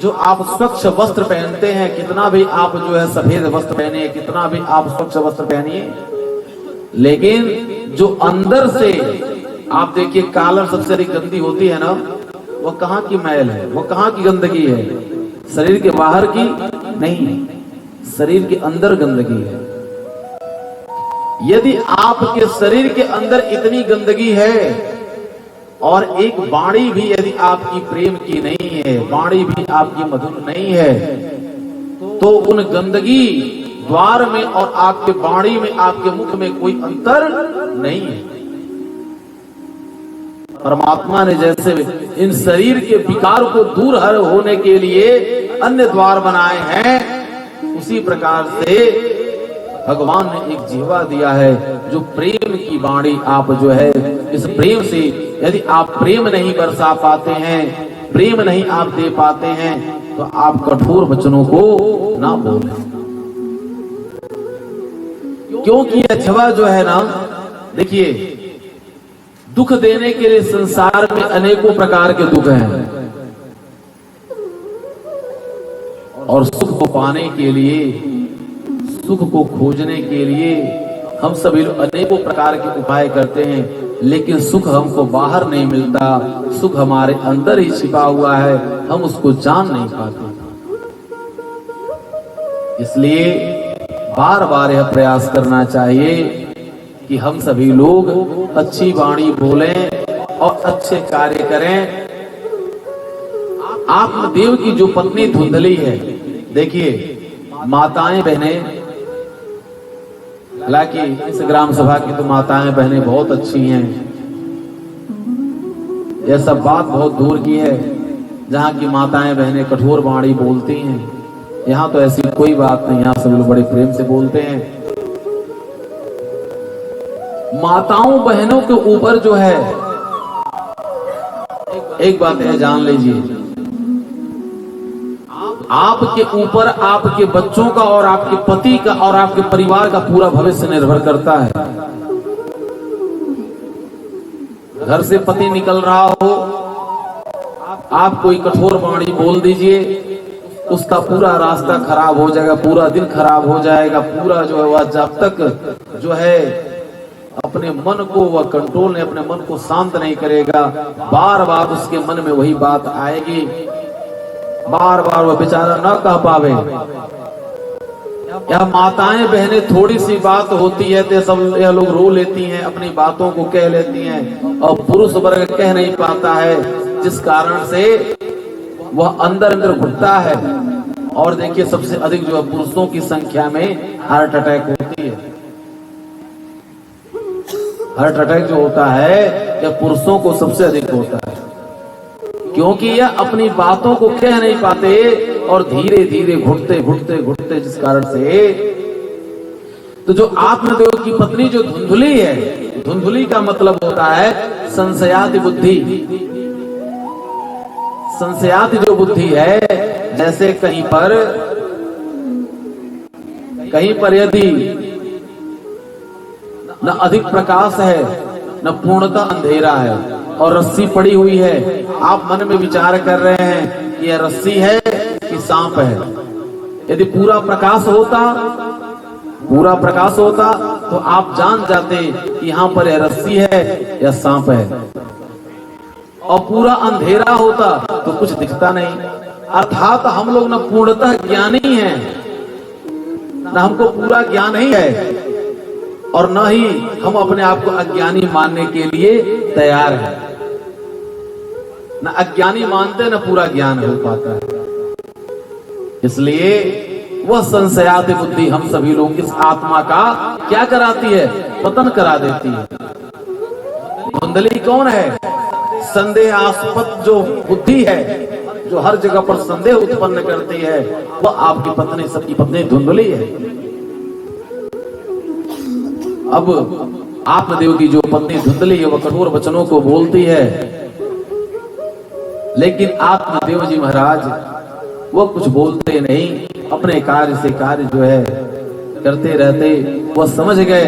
जो आप स्वच्छ वस्त्र पहनते हैं, कितना भी आप जो है सफेद वस्त्र पहने, कितना भी आप स्वच्छ वस्त्र पहनिए, लेकिन जो अंदर से आप देखिए कालर सबसे अधिक गंदी होती है ना, वो कहाँ की मैल है, वो कहाँ की गंदगी है? शरीर के बाहर की नहीं, शरीर के अंदर गंदगी है। यदि आपके शरीर के अंदर इतनी गंदगी है और एक वाणी भी यदि आपकी प्रेम की नहीं है, वाणी भी आपकी मधुर नहीं है, तो उन गंदगी द्वार में और आपके वाणी में, आपके मुख में कोई अंतर नहीं है। परमात्मा ने जैसे इन शरीर के विकार को दूर हर होने के लिए अन्य द्वार बनाए हैं, उसी प्रकार से भगवान ने एक जीवा दिया है जो प्रेम की वाणी आप जो है इस प्रेम से यदि आप प्रेम नहीं बरसा पाते हैं, प्रेम नहीं आप दे पाते हैं, तो आप कठोर वचनों को ना बोलें। क्योंकि अथवा जो है ना, देखिए दुख देने के लिए संसार में अनेकों प्रकार के दुख हैं, और सुख को पाने के लिए, सुख को खोजने के लिए हम सभी लोग अनेकों प्रकार के उपाय करते हैं, लेकिन सुख हमको बाहर नहीं मिलता, सुख हमारे अंदर ही छिपा हुआ है, हम उसको जान नहीं पाते। इसलिए बार बार यह प्रयास करना चाहिए कि हम सभी लोग अच्छी वाणी बोलें और अच्छे कार्य करें। आत्मदेव की जो पत्नी धुंधली है, देखिए माताएं बहनें, हालांकि इस ग्राम सभा की तो माताएं बहनें बहुत अच्छी हैं, यह सब बात बहुत दूर की है जहाँ की माताएं बहनें कठोर वाणी बोलती हैं। यहाँ तो ऐसी कोई बात नहीं, यहाँ सब लोग बड़े प्रेम से बोलते हैं। माताओं बहनों के ऊपर जो है, एक बात है जान लीजिए, आपके ऊपर आपके बच्चों का और आपके पति का और आपके परिवार का पूरा भविष्य निर्भर करता है। घर से पति निकल रहा हो, आप कोई कठोर वाणी बोल दीजिए, उसका पूरा रास्ता खराब हो जाएगा, पूरा दिन खराब हो जाएगा, पूरा जो है वह जब तक जो है अपने मन को वह कंट्रोल नहीं, अपने मन को शांत नहीं करेगा, बार बार उसके मन में वही बात आएगी, बार बार वह बेचारा न कह पावे। या माताएं बहनें थोड़ी सी बात होती है तो सब यह लोग रो लेती हैं, अपनी बातों को कह लेती हैं, और पुरुष वर्ग कह नहीं पाता है, जिस कारण से वह अंदर अंदर घुटता है। और देखिए सबसे अधिक जो है पुरुषों की संख्या में हार्ट अटैक होती है। हार्ट अटैक जो होता है यह पुरुषों को सबसे अधिक होता है, क्योंकि यह अपनी बातों को कह नहीं पाते और धीरे धीरे घुटते घुटते घुटते, जिस कारण से तो जो आत्मदेव की पत्नी जो धुंधली है, धुंधली का मतलब होता है संशयाति बुद्धि। संशयाति जो बुद्धि है, जैसे कहीं पर यदि न अधिक प्रकाश है न पूर्णतः अंधेरा है और रस्सी पड़ी हुई है, आप मन में विचार कर रहे हैं कि यह रस्सी है कि सांप है। यदि पूरा प्रकाश होता तो आप जान जाते कि यहाँ पर यह रस्सी है या सांप है, और पूरा अंधेरा होता तो कुछ दिखता नहीं। अर्थात हम लोग न पूर्णतः ज्ञानी हैं, न हमको पूरा ज्ञान ही है, और न ही हम अपने आप को अज्ञानी मानने के लिए तैयार हैं। न अज्ञानी मानते न पूरा ज्ञान हो पाता है। इसलिए वह संशयाति बुद्धि हम सभी लोग इस आत्मा का क्या कराती है? पतन करा देती है। धुंधली कौन है? संदेहास्पद जो बुद्धि है, जो हर जगह पर संदेह उत्पन्न करती है, वह आपकी पत्नी, सबकी पत्नी धुंधली है। अब आत्मदेव की जो पत्नी धुंधली है, वह कठोर वचनों को बोलती है, लेकिन आत्मदेव जी महाराज वो कुछ बोलते नहीं, अपने कार्य से कार्य जो है करते रहते। वह समझ गए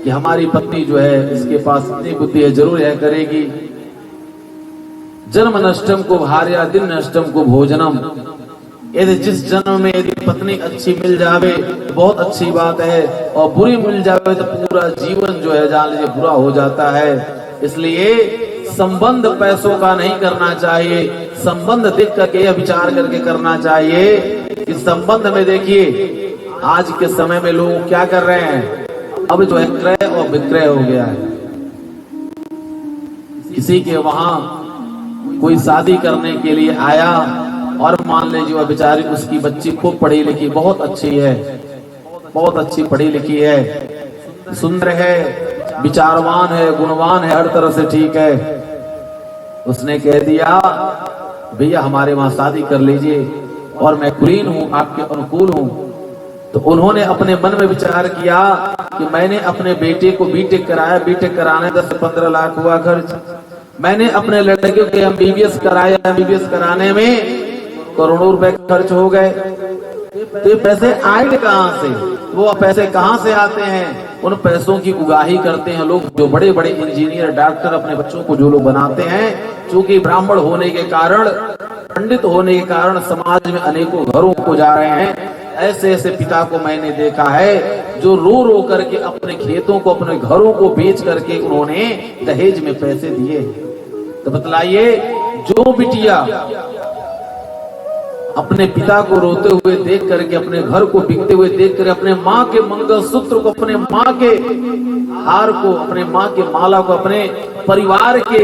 कि हमारी पत्नी जो है, इसके पास इतनी बुद्धि है, जरूर यह करेगी। जन्म नष्टम को भार्या दिन नष्टम को भोजनम। यदि जिस जन्म में यदि पत्नी अच्छी मिल जावे तो बहुत अच्छी बात है, और बुरी मिल जावे तो पूरा जीवन जो है जान लीजिए बुरा हो जाता है। इसलिए संबंध पैसों का नहीं करना चाहिए, संबंध देख करके यह विचार करके करना चाहिए कि संबंध में देखिए आज के समय में लोग क्या कर रहे हैं, अब जो है क्रय और विक्रय हो गया है। किसी के वहां कोई शादी करने के लिए आया, और मान लीजिए वह बेचारी, उसकी बच्ची खूब पढ़ी लिखी, बहुत अच्छी है, बहुत अच्छी पढ़ी लिखी है, सुंदर है, विचारवान है, गुणवान है, हर तरह से ठीक है। उसने कह दिया भैया हमारे वहां शादी कर लीजिए, और मैं कुलीन हूं, आपके अनुकूल हूं, तो उन्होंने अपने मन में विचार किया कि मैंने अपने बेटे को बीटेक कराया, बीटेक कराने 10 से 15 लाख हुआ खर्च। मैंने अपने लड़के को एमबीबीएस कराया, एमबीबीएस कराने में करोड़ों रुपए खर्च हो गए। तो ये पैसे आए कहां से? वो पैसे कहां से आते हैं? उन पैसों की उगाही करते हैं लोग, जो बड़े बड़े इंजीनियर, डॉक्टर अपने बच्चों को जो लोग बनाते हैं। चूंकि ब्राह्मण होने के कारण, पंडित होने के कारण समाज में अनेकों घरों को जा रहे हैं। ऐसे ऐसे पिता को मैंने देखा है जो रो रो करके अपने खेतों को, अपने घरों को बेच करके उन्होंने दहेज में पैसे दिए। तो बतलाइए, जो बिटिया अपने पिता को रोते हुए देख करके, अपने घर को बिकते हुए देख कर, अपने माँ के मंगलसूत्र को, अपने माँ के हार को, अपने माँ के माला को, अपने परिवार के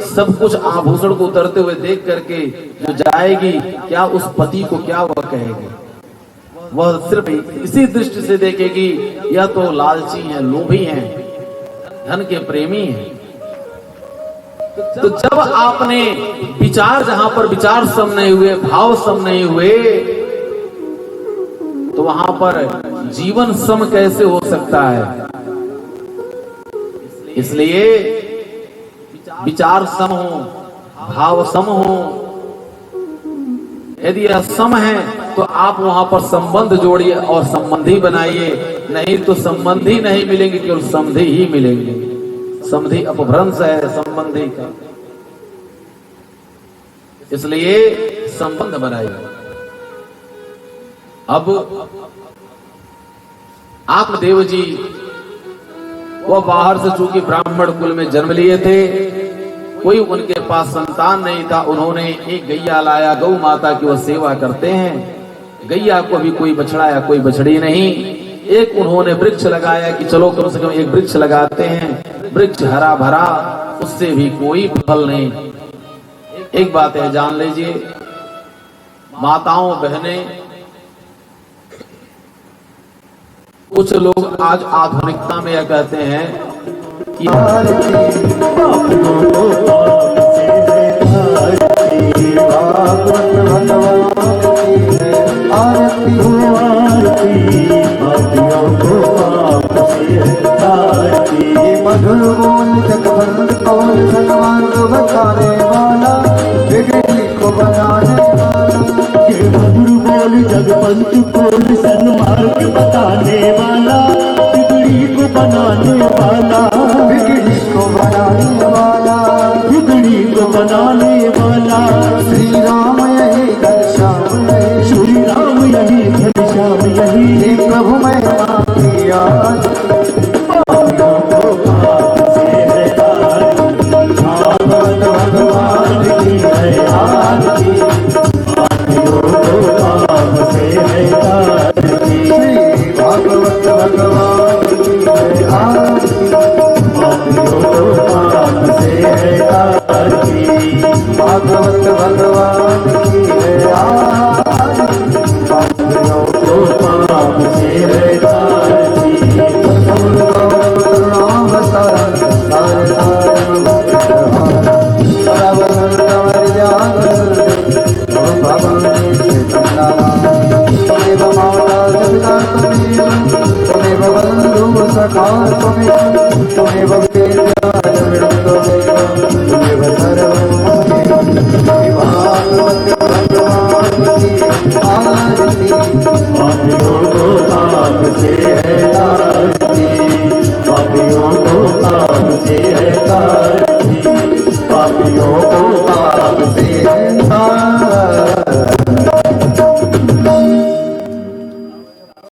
सब कुछ आभूषण को उतरते हुए देख करके जो जाएगी, क्या उस पति को क्या वह कहेगी? वह सिर्फ इसी दृष्टि से देखेगी, या तो लालची हैं, लोभी हैं, धन के प्रेमी हैं। तो जब आपने विचार, जहां पर विचार सम नहीं हुए, भाव सम नहीं हुए, तो वहां पर जीवन सम कैसे हो सकता है? इसलिए विचार सम हो, भाव सम हो। यदि यह सम है तो आप वहां पर संबंध जोड़िए और संबंधी बनाइए, नहीं तो संबंधी नहीं मिलेंगे, केवल समधी ही मिलेंगे। समधी अपभ्रंश है संबंधी का, इसलिए संबंध बनाइए। अब आत्मदेव जी वो बाहर से चूंकि ब्राह्मण कुल में जन्म लिए थे, कोई उनके पास संतान नहीं था। उन्होंने एक गैया लाया, गौ माता की वो सेवा करते हैं। गैया को भी कोई बछड़ा या कोई बछड़ी नहीं। एक उन्होंने वृक्ष लगाया कि चलो कम से कम एक वृक्ष लगाते हैं, वृक्ष हरा भरा, उससे भी कोई फल नहीं। एक बात है, जान लीजिए माताओं बहनें, कुछ लोग आज आधुनिकता में यह कहते हैं कि मधुर बोल जगबंद कौन भगवान को बताने वाला, बिगड़ी को बनाने वाला। ये मधुर बोल जगपंत बोल, सन्मार्ग बताने वाला, बिगड़ी को बनाने वाला, बिगड़ी को बनाने वाला, बिगड़ी को बनाने वाला। श्री राम यही घनश्याम यही, श्री राम यही घनश्याम यही, हे प्रभु महिमा की आज भगवान की है आरती, श्री भागवत भगवान की है आरती, भागवत भगवान की है आरती, तुम्हें से है